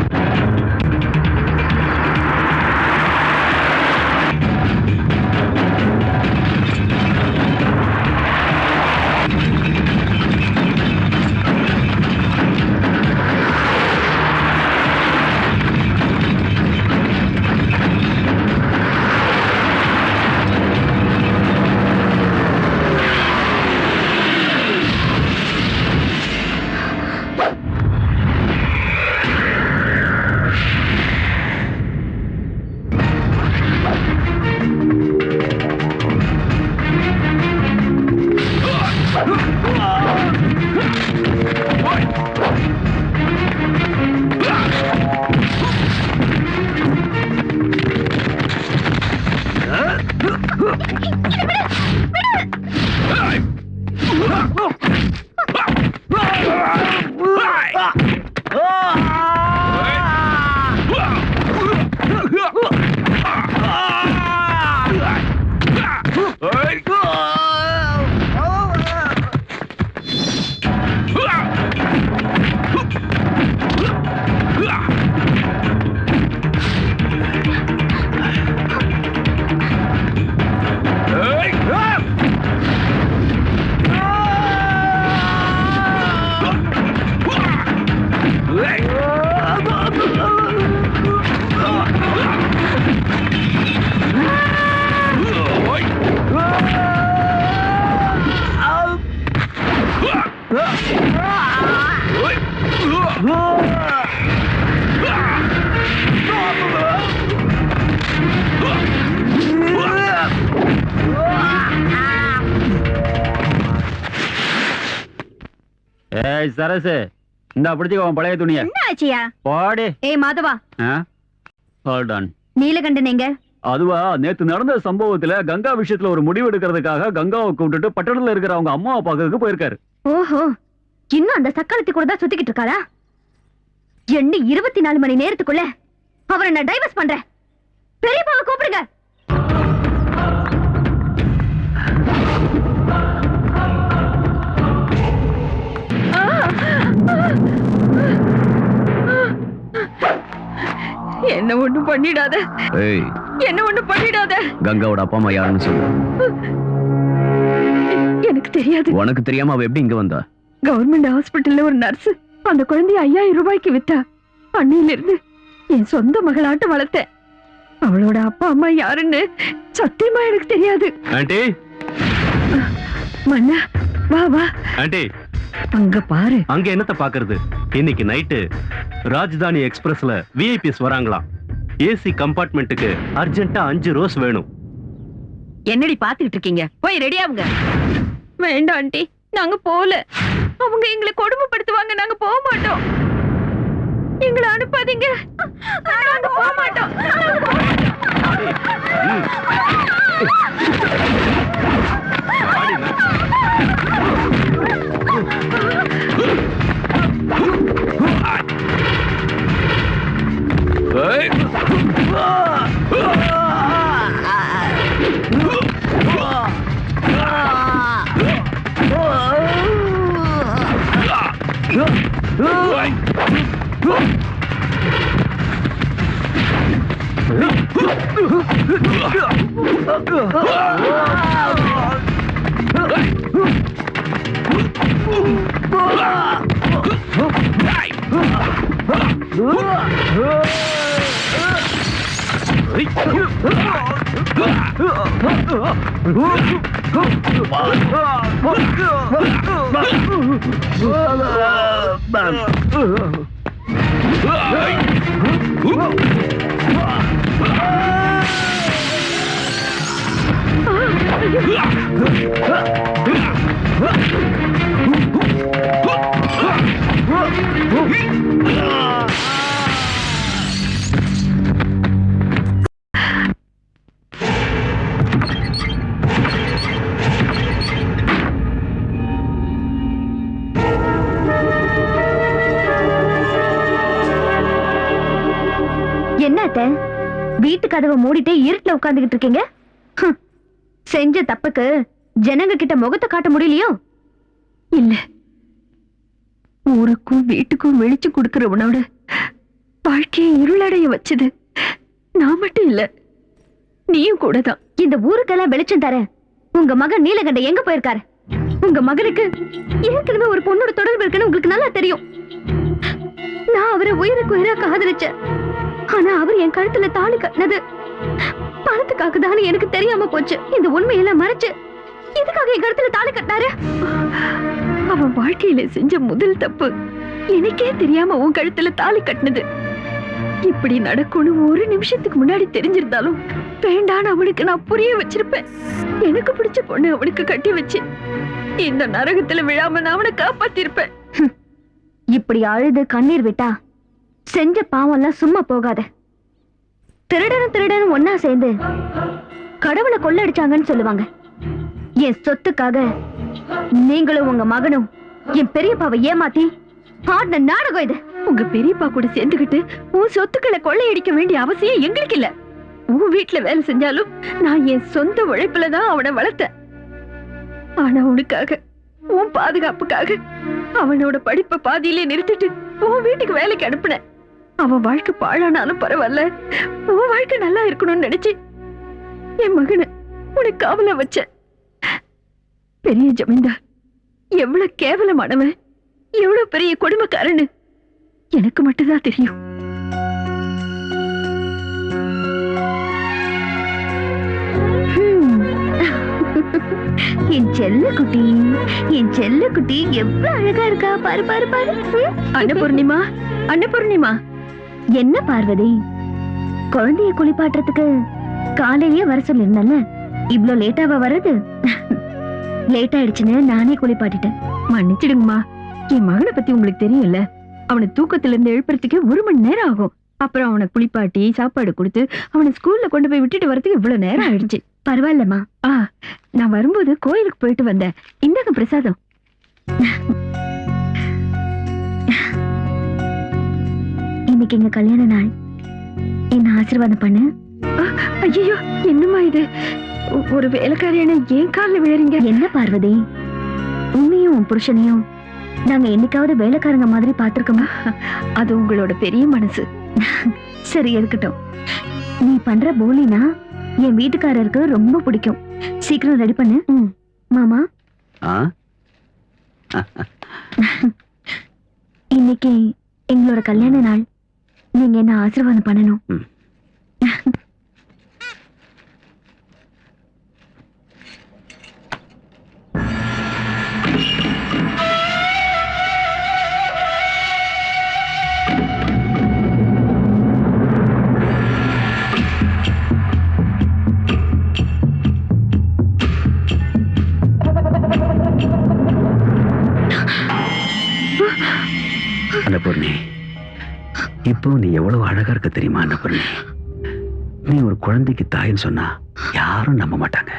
ஏய் சரசு, இந்த பிடிச்சிக்க உன் பழைய துணிய என்ன ஆச்சியா? போடி. ஏய் மாதவா, ஹோல்ட் ஆன். நீலகண்டன் எங்க? அதுவா, நேத்து நடந்த சம்பவத்துல கங்கா விஷயத்துல ஒரு முடிவு எடுக்கிறதுக்காக கங்காவை கூப்பிட்டுட்டு பட்டணத்துல இருக்கிற அவங்க அம்மாவை பார்க்கறதுக்கு போயிருக்காரு. ஓஹோ, இன்னும் அந்த சக்காலத்தி கூட தான் சுத்திக்கிட்டு இருக்காரா? என்ன 24 மணி நேரத்துக்குள்ள அவரை நான் டைவர்ஸ் பண்றேன். பெரியப்பாவை கூப்பிடுங்க. என்ன ஒண்ணும் பண்ணிடாத, ஏய், என்ன ஒண்ணும் பண்ணிடாத. கங்காவோட அப்பா அம்மா யாருன்னு சொல்லு. எனக்கு தெரியாது. உனக்கு தெரியாம அவ எப்படி இங்க வந்தா? கவர்மெண்ட் ஹாஸ்பிட்டல்ல ஒரு நர்ஸ் அந்த குழந்தைய 5000 ரூபாய்க்கு வித்தா. அன்னையில இருந்து என் சொந்த மகளாட்டம் வளர்த்தேன். அவளோட அப்பா அம்மா யாருன்னு சத்தியமா எனக்கு தெரியாது. ஆண்டி, மன்னா வா வா, ஆண்டி, அங்க பாரு. அங்க என்னத்த பாக்குறது? இன்னைக்கு நைட்டு ராஜ்தானி எக்ஸ்பிரஸ்ல விஐபிஸ் வராங்களாம். ஏசி கம்பார்ட்மெண்ட்டுக்கு அர்ஜென்ட்டா 5 ரோஸ் வேணும். என்னடி பாத்துக்கிட்டு இருக்கீங்க? போய் ரெடி ஆகுங்க. வேண்டாம் ஆண்டி, நாங்க போல. அவங்க எங்களை கொடுமைப்படுத்துவாங்க, நாங்க போக மாட்டோம். எங்களை அனுப்பாதீங்க, நாங்க போக மாட்டோம். என்னத்த வீட்டு கதவை மூடிட்டே இருட்டுல உட்கார்ந்துகிட்டு இருக்கீங்க? செஞ்ச தப்புக்கு ஜனங்க கிட்ட முகத்தை காட்ட முடியலையோ? இல்ல, ஊருக்கும் வீட்டுக்கும் வெளிச்சு கொடுக்கறவனோட வாழ்க்கையை இருளடைய வச்சது நான் மட்டும் இல்ல, நீயும் கூட தான். இந்த ஊருக்கெல்லாம் வெளிச்சம் தர உங்க மகன் நீலகண்ட எங்க போயிருக்காரு? உங்க மகனுக்கு ஏற்கனவே ஒரு பொண்ணோட தொடர்பு இருக்குன்னு உங்களுக்கு நல்லா தெரியும். நான் அவரை உயிருக்கு உயிரா காதலிச்சேன். ஆனா அவர் என் கழுத்துல தாலி கட்டினது பணத்துக்காக தான் எனக்கு தெரியாம போச்சு. இந்த உண்மையெல்லாம் மறைச்சு எதுக்காக என் கழுத்துல தாலி கட்டினாரு? அவன் வாழ்க்கையில செஞ்ச முதல் தப்பு எனக்கே தெரியாம உன் கழுத்துல தாலி கட்டினது. இப்படி நடக்கும்னு ஒரு நிமிஷத்துக்கு முன்னாடி தெரிஞ்சிருந்தாலும் வேண்டான்னு அவனுக்கு நான் புரிய வச்சிருப்பேன். எனக்கு பிடிச்ச பொண்ணு அவனுக்கு கட்டி வச்சு இந்த நரகத்துல விழாம நான் அவனை காப்பாத்திருப்பேன். இப்படி அழுது கண்ணீர் விட்டா செஞ்ச பாவம் எல்லாம் சும்மா போகாத. திருடனும் ஒன்னா சேர்ந்து கடவுளை கொள்ளடிச்சாங்கன்னு சொல்லுவாங்க. என் சொத்துக்காக நீங்களும் உங்க மகனும் என் பெரியப்பாவை ஏமாத்தி ஆடின நாடகம் இது. உங்க பெரியப்பா கூட சேர்ந்துகிட்டு உன் சொத்துக்களை கொள்ளையடிக்க வேண்டிய அவசியம் எங்களுக்கு இல்ல. உன் வீட்டுல வேலை செஞ்சாலும் நான் என் சொந்த உழைப்புலதான் அவனை வளர்த்தேன். ஆனா உனக்காக, உன் பாதுகாப்புக்காக அவனோட படிப்பை பாதியிலே நிறுத்திட்டு உன் வீட்டுக்கு வேலைக்கு அனுப்புனேன். அவன் வாழ்க்கை பாழானாலும் பரவாயில்ல, உன் வாழ்க்கை நல்லா இருக்கணும்னு நினைச்சு என் மகனை உனக்கு காவல வச்ச. பெரிய ஜமீன்தார் எவ்வளவு கேவலமானவன், எவ்வளவு பெரிய கொடுமைக்காரன்னு எனக்கு மட்டும்தான் தெரியும். என் செல்ல குட்டி, என் செல்ல குட்டி எவ்வளவு அழகா இருக்கா பாரு பாரு பாரு. அன்னபூர்ணிமா, அன்னபூர்ணிமா. என்ன பார்வதி, குழந்தைய குளிப்பாட்டுறதுக்கு காலையிலேயே வர சொல்லிருந்தல, இவ்ளோ லேட்டாவா வர்றது? லேட் ஆயிடுச்சுன்னு நானே குளிப்பாட்டிட்டேன். மன்னிச்சிடுங்கம்மா. என் மகனை பத்தி உங்களுக்கு தெரியும்ல, அவனை தூக்கத்துல இருந்து எழுப்புறதுக்கு 1 மணி நேரம் ஆகும். அப்புறம் அவனை குளிப்பாட்டி சாப்பாடு கொடுத்து அவனை ஸ்கூல்ல கொண்டு போய் விட்டுட்டு வரதுக்கு இவ்வளவு நேரம் ஆயிடுச்சு. பரவாயில்லம்மா. நான் வரும்போது கோயிலுக்கு போயிட்டு வந்தேன். இந்தாங்க பிரசாதம். இன்னைக்கு எங்க கல்யாண நாள், என்ன ஆசீர்வாதம் பண்ணு. ஐயோ, என்னம்மா இது? ஒரு வேலைக்காரியான ஏன் காலில் விழறீங்க? என்ன பார்வதி, உன்னையும் உன் புருஷனையும் நாங்க என்னைக்காவது வேலைக்காரங்க மாதிரி பாத்திருக்கோமா? அது உங்களோட பெரிய மனசு. சரி, இருக்கட்டும். நீ பண்ற போலினா என் வீட்டுக்காரருக்கு ரொம்ப பிடிக்கும். சீக்கிரம் ரெடி பண்ணு. மாமா, இன்னைக்கு எங்களோட கல்யாண நாள். நீங்க என்ன ஆசீர்வாதம் பண்ணணும். அன்னபூர்ணி, இப்போ நீ எவ்வளவு அழகா இருக்க தெரியுமா அன்னபூர்ணி? நீ ஒரு குழந்தைக்கு தாயின்னு சொன்னா யாரும் நம்ப மாட்டாங்க.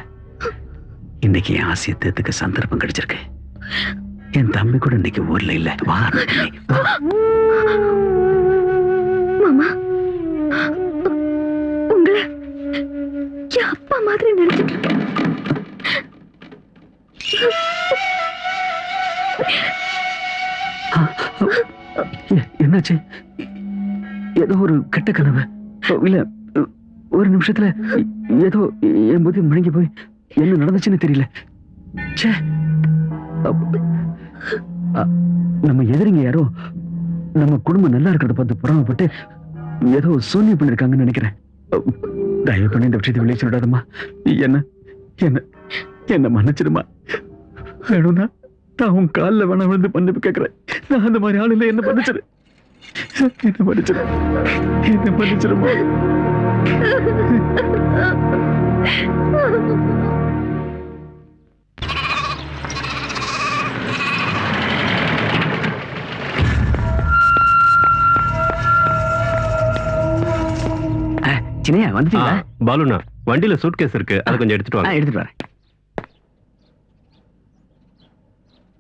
இன்னைக்கு என் ஆசையை தேர்த்துக்க சந்தர்ப்பம் கிடைச்சிருக்கு. என் தம்பி கூட இன்னைக்கு ஊர்ல இல்ல. வா அன்னபூர்ணி, வா. மாமா, உங்களை என் அப்பா மாதிரி நினைச்சிட்டு இருக்கேன். என்னாச்சு? ஏதோ ஒரு கெட்ட கனவு இல்ல? ஒரு நிமிஷத்துல ஏதோ என் புத்தி முழுங்கி போய் என்ன நடந்துச்சுன்னு தெரியல. நம்ம எதிரிங்க யாரோ நம்ம குடும்பம் நல்லா இருக்கிறத பார்த்து புறமப்பட்டு ஏதோ சூன்யம் பண்ணிருக்காங்கன்னு நினைக்கிறேன். தயவு பண்ணி இந்த விஷயத்தை வெளியே சொல்லிடாதம்மா. என்ன என்ன என்ன மன்னிச்சிடுமா. வேணும்னா நான் உன் காலில் வேணா விழுந்து மன்னிப்பு கேட்கிறேன். நான் அந்த மாதிரி ஆள் இல்லை. என்ன மன்னிச்சிரு, என்ன மன்னிச்சிரு, என்ன மன்னிச்சிருமா. சின்னையா வந்துட்டீங்களா? பாலுனா, வண்டியில சூட்கேஸ் இருக்கு, அதை கொஞ்சம் எடுத்துட்டு வாங்க. எடுத்துட்டு வரேன்.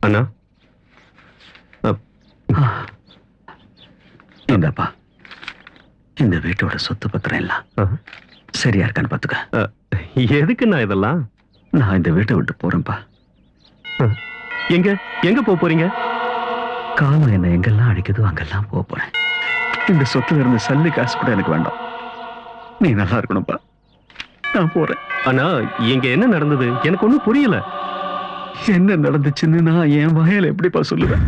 அண்ணா, இந்தப்பா, இந்த வீட்டோட சொத்து பத்திரம் எல்லாம் சரியா இருக்கான்னு பாத்துக்க. எதுக்குண்ணா இதெல்லாம்? நான் இந்த வீட்டை விட்டு போறேன்ப்பா. எங்க எங்க போறீங்க? காலம் என்ன எங்கெல்லாம் அடிக்குதோ அங்கெல்லாம் போறேன். இந்த சொத்துல இருந்து சல்லி காசு கூட எனக்கு வேண்டாம். நீ நல்லா இருக்கணும்ப்பா. நான் போறேன். அண்ணா, இங்க என்ன நடந்தது எனக்கு ஒண்ணும் புரியல. என்ன நடந்துச்சுன்னு நான் என் வாயில எப்படிப்பா சொல்லுவேன்?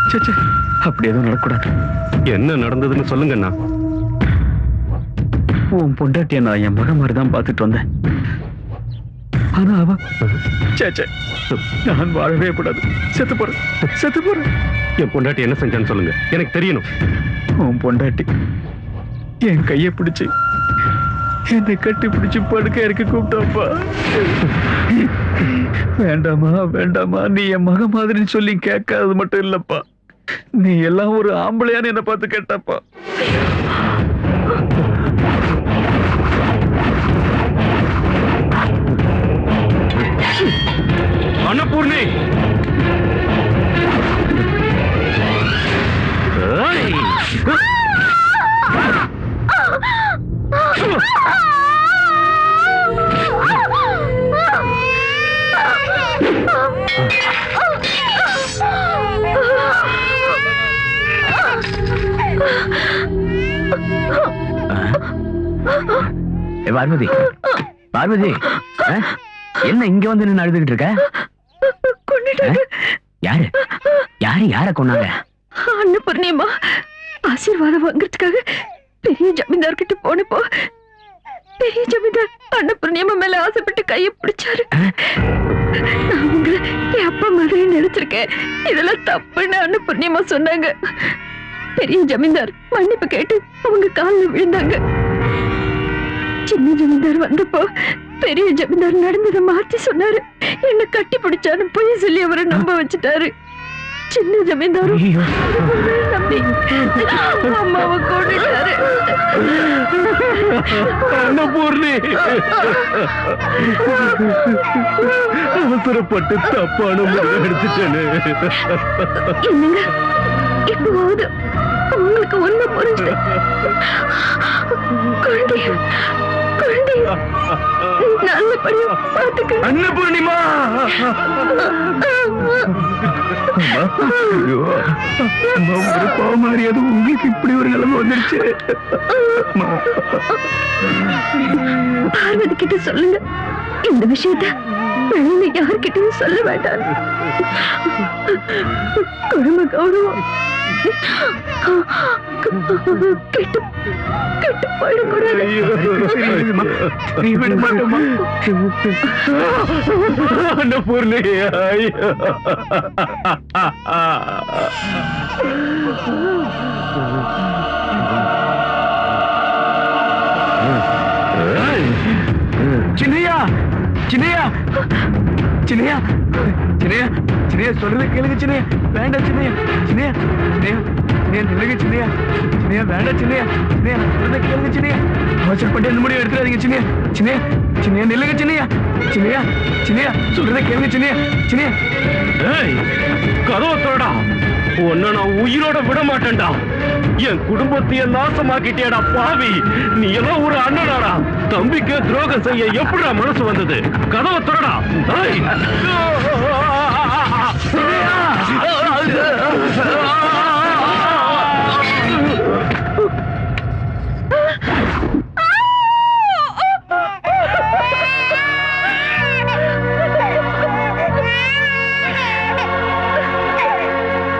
சே, அப்படி எதுவும் நடக்கூடாது. என்ன நடந்ததுன்னு சொல்லுங்கண்ணா. உன் பொண்டாட்டிய நான் என் மகன் மாதிரி தான் பார்த்துட்டு வந்தேன். ஆனா அவ சே, நான் வாழவே கூடாது. செத்து போறேன். என் பொண்டாட்டி என்ன செஞ்சான்னு சொல்லுங்க, எனக்கு தெரியணும். உன் பொண்டாட்டி என் கையை பிடிச்சு என்னை கட்டி பிடிச்சு படுக்க இருக்க கூப்பிட்டாப்பா. வேண்டாமா, நீ என் மக மாதிரின்னு சொல்லி கேட்காதது மட்டும் இல்லப்பா, நீ எல்லாம் ஒரு ஆம்பளையான்னு என்ன பார்த்து கேட்டாப்பா. அன்னபூர்ணி, பார்வதி, என்ன இங்க வந்து நின்னு அழுதுகிட்டு இருக்க? யார கொண்டாங்க? அன்னபூர்ணியம்மா ஆசீர்வாதம் வாங்குறதுக்காக பெரிய ஜமீன்தார் கிட்ட போனப்போ பெரிய ஜமீன்தார் அன்னபூர்ணியம்மா மேல ஆசைப்பட்டு கையை பிடிச்சாரு. நான் உங்களை என் அப்பா மாதிரி நினைச்சிருக்கேன், இதெல்லாம் தப்புன்னு அன்னபூர்ணியம்மா சொன்னாங்க. பெரிய ஜமீன்தார் மன்னிப்பு கேட்டு அவங்க காலில் விழுந்தாங்க. சின்ன ஜமீன்தார் வந்தப்போ பெரிய ஜமீன்தார் நடந்ததை மாத்தி சொன்னாரு. என்ன கட்டி பிடிச்சாரு பொய் சொல்லி அவரை நம்ப வச்சுட்டாரு. சின்ன ஜமீன்தாரு நம்பி அம்மாவை கொண்டுட்டாரு. அன்னபூர்ணி, அவசரப்பட்டு தப்பான முடிவு எடுத்துட்டேன்னு. என்னங்க இப்போது உங்களுக்கு ஒண்ணு புரிஞ்சது. குழந்தைய நல்லபடியா பாத்துக்க. அன்னபூர்ணிமா, பாவமாரியாது உங்களுக்கு இப்படி ஒரு நிலைமை வந்துருச்சு. பார்வதி கிட்ட சொல்லுங்க, இந்த விஷயத்த வெளியில யார்கிட்டயும் சொல்ல வேண்டாம். குடும்ப கௌரவம் கெட்டு போயிடக்கூடாது. நீ விட மாட்டோமா அன்னபூர்ணி? சின்னையா, சின்னையா, சின்னையா, சின்னையா, சின்னையா, சொல்றது கேளுங்க சின்னையா. வேண்டாம் சின்னையா, சின்னையா, சின்னையா, சின்னையா, நில்லுங்க சின்னையா, சின்னையா, வேண்டாம் சின்னையா, சின்னையா, சொல்றத கேளுங்க சின்னையா. அவசரப்பட்டு எந்த முடிவு எடுத்துறாதீங்க சின்னையா, சின்னையா, சின்னையா, நில்லுங்க சின்னையா, சின்னையா, சின்னையா, சொல்றத கேளுங்க சின்னையா, சின்னையா. ஏய், கதவை தோடா, உன்னை நான் உயிரோட விட மாட்டேன்டா. என் குடும்பத்தையே நாசமாக்கிட்டேடா பாவி. நீ எல்லாம் ஒரு அண்ணனாடா. தம்பிக்கு துரோகம் செய்ய எப்படிடா மனசு வந்தது? கதவை திறடா.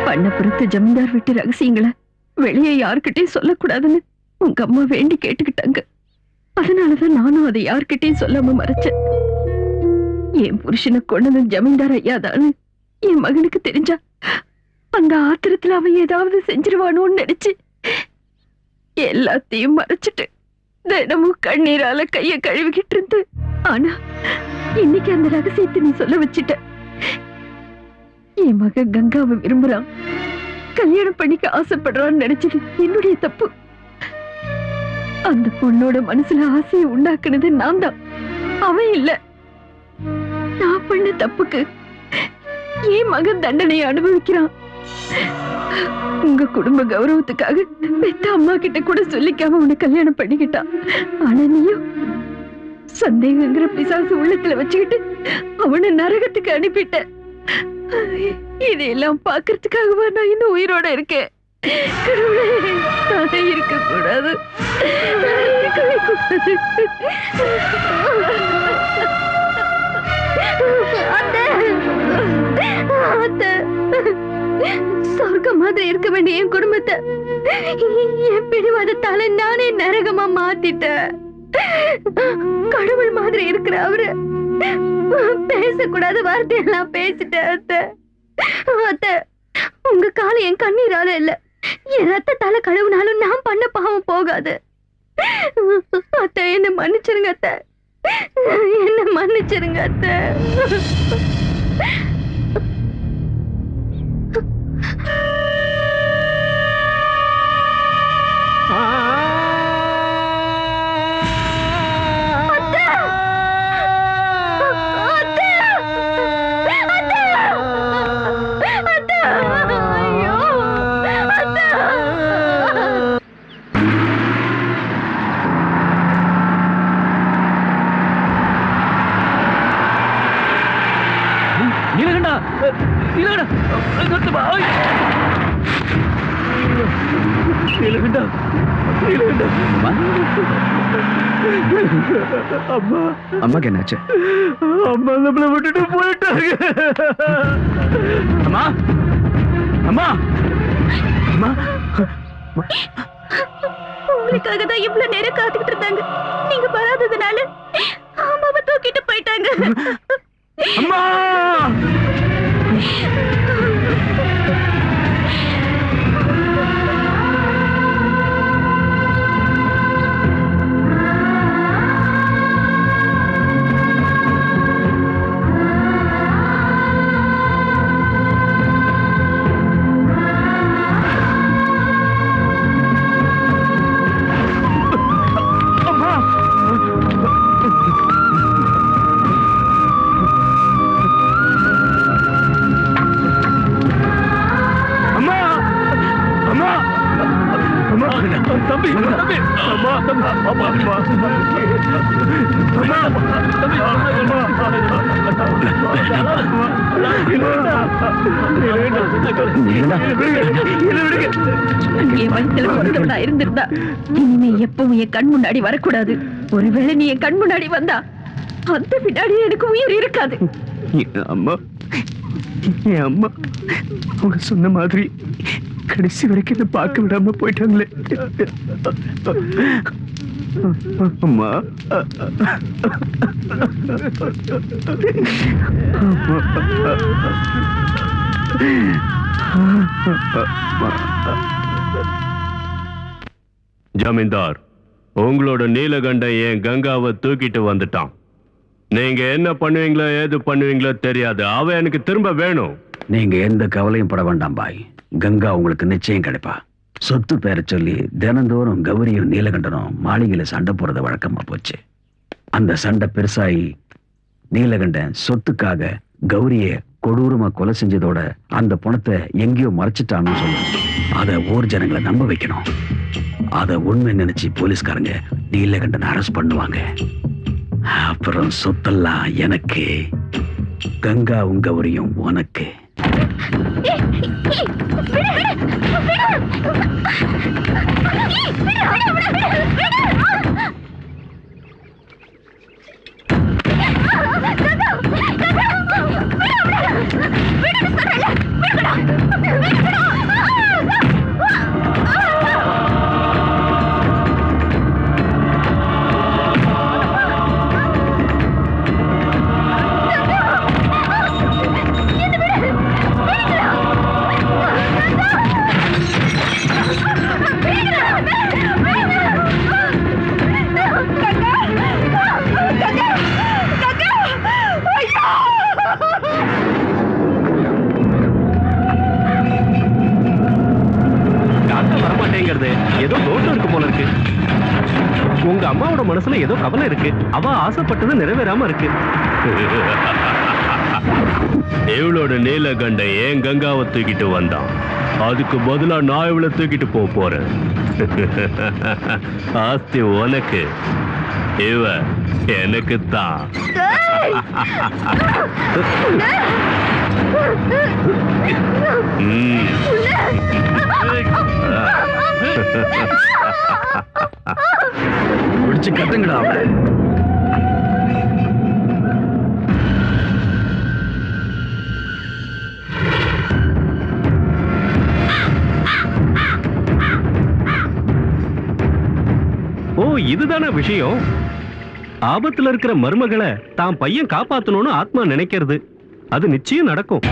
பண்ணப்புறத்து ஜமீன்தார் வீட்டு ரகசியங்களை வெளியே யார்கிட்டயும் சொல்லக்கூடாதுன்னு உங்க அம்மா வேண்டி கேட்டுக்கிட்டாங்க. அதனாலதான் நானும் அதை யார்கிட்டயும் சொல்லாம மறைச்சேன். என் புருஷனை கொண்டது ஜமீன்தார் ஐயாதான்னு என் மகனுக்கு தெரிஞ்சா அந்த ஆத்திரத்துல அவன் ஏதாவது செஞ்சிருவானோன்னு நினைச்சு எல்லாத்தையும் மறைச்சிட்டு தினமும் கண்ணீரால கைய கழுவிக்கிட்டு இருந்து. ஆனா இன்னைக்கு அந்த ரகசியத்தை நீ சொல்ல வச்சிட்ட. என் மகன் கங்காவை விரும்புறான், கல்யாணம் பண்ணிக்க ஆசைப்படுறான்னு நினைச்சது என்னுடைய தப்பு. அந்த பொண்ணோட மனசுல ஆசையை உண்டாக்குனது நான் தான், அவன் இல்ல. நான் பண்ண தப்புக்கு என் மகன் தண்டனையை அனுபவிக்கிறான். உங்க குடும்ப கௌரவத்துக்காக பெத்த அம்மா கிட்ட கூட சொல்லிக்காம உன்னை கல்யாணம் பண்ணிக்கிட்டான். ஆனா நீயும் சந்தேகங்கிற பிசாசு உள்ளத்துல வச்சுக்கிட்டு அவனை நரகத்துக்கு அனுப்பிட்ட. இதையெல்லாம் பாக்குறதுக்காகவா நான் இன்னும் உயிரோட இருக்கேன்? இருக்க கூடாது. சொர்க்க மாதிரி இருக்க வேண்டிய என் குடும்பத்தை என் பிடிவாதத்தால நானே நரகமா மாத்திட்டேன். கடவுள் மாதிரி இருக்கிற அவரு பேசக்கூடாத வார்த்தையெல்லாம் பேசிட்டேன். அத்தை, உங்க காலம் என் கண்ணீரால இல்ல, என் ரத்தத்தால கழுவுனாலும் நான் பண்ண பாவம் போகாது. அத்தை, என்ன மன்னிச்சிருங்க அத்தை, என்ன மன்னிச்சிருங்க அத்தை. அம்மாக்கு என்னாச்சு? அம்மா நம்மள விட்டுட்டு போயிட்டாங்க. அம்மா, அம்மா, அம்மா, உங்களுக்காக தான் இவ்வளவு நேரம் காத்துக்கிட்டு இருந்தாங்க. நீங்க வராததுனால அம்மாவை தூக்கிட்டு போயிட்டாங்க. அம்மா. என் வயித்துல பிறந்தவனா இருந்திருந்தா இனிமே எப்பவும் என் கண் முன்னாடி வரக்கூடாது. ஒருவேளை நீ என் கண் முன்னாடி வந்தா அந்த பின்னாடி எனக்கு உயிர் இருக்காது. அம்மா, என் அம்மா அவங்க சொன்ன மாதிரி கடைசி வரைக்கும் என்ன பார்க்க விடாம போயிட்டாங்களே. அம்மா, ஜமீன்தார், உங்களோட நீலகண்டன் என் கங்காவை தூக்கிட்டு வந்துட்டான். நீங்க என்ன பண்ணுவீங்களோ ஏது பண்ணுவீங்களோ தெரியாது. அவ எனக்கு திரும்ப வேணும். நீங்க எந்த கவலையும் பட வேண்டாம் பாய். கங்கா உங்களுக்கு நிச்சயம் கிடைப்பா. சொத்து பேரை சொல்லி தினந்தோறும் கௌரியும் நீலகண்டனும் மாளிகையில சண்டை போறது வழக்கமா போச்சு. அந்த சண்டை பெருசாகி நீலகண்டன் சொத்துக்காக கௌரிய கொடூரமா கொலை செஞ்சதோட அந்த பணத்தை எங்கேயோ மறைச்சிட்டான்னு சொல்லணும். அத ஊர் ஜனங்களை நம்ப வைக்கணும். அத உண்மை நினைச்சு போலீஸ்காரங்க நீலகண்டன் அரெஸ்ட் பண்ணுவாங்க. அப்புறம் சொத்தெல்லாம் எனக்கு, கங்காவும் கௌரியும் உனக்கு. ஏதோ தோட்டம் இருக்கு போல இருக்கு. உங்க அம்மாவோட மனசுல ஏதோ கவலை இருக்கு. அவ ஆசைப்பட்டது நிறைவேறாம இருக்கு. இவளோட நீலகண்டன் ஏன் கங்காவை தூக்கிட்டு வந்தான். அதுக்கு பதிலா நான் இவளை தூக்கிட்டு போறேன். ஆஸ்தி உனக்கு, இவ எனக்கு தான். பிடிச்சு கட்டுங்கடா அவளை. ஓ, இதுதானே விஷயம். ஆபத்துல இருக்கிற மருமகளை தான் பையன் காப்பாத்தணும்னு ஆத்மா நினைக்கிறது. அது நிச்சயம் நடக்கும்.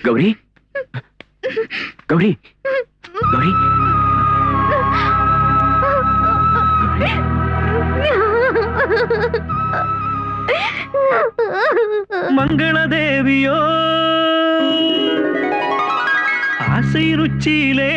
கௌரி கௌரி கௌரி மங்கள தேவியோ ஆசை ருச்சியிலே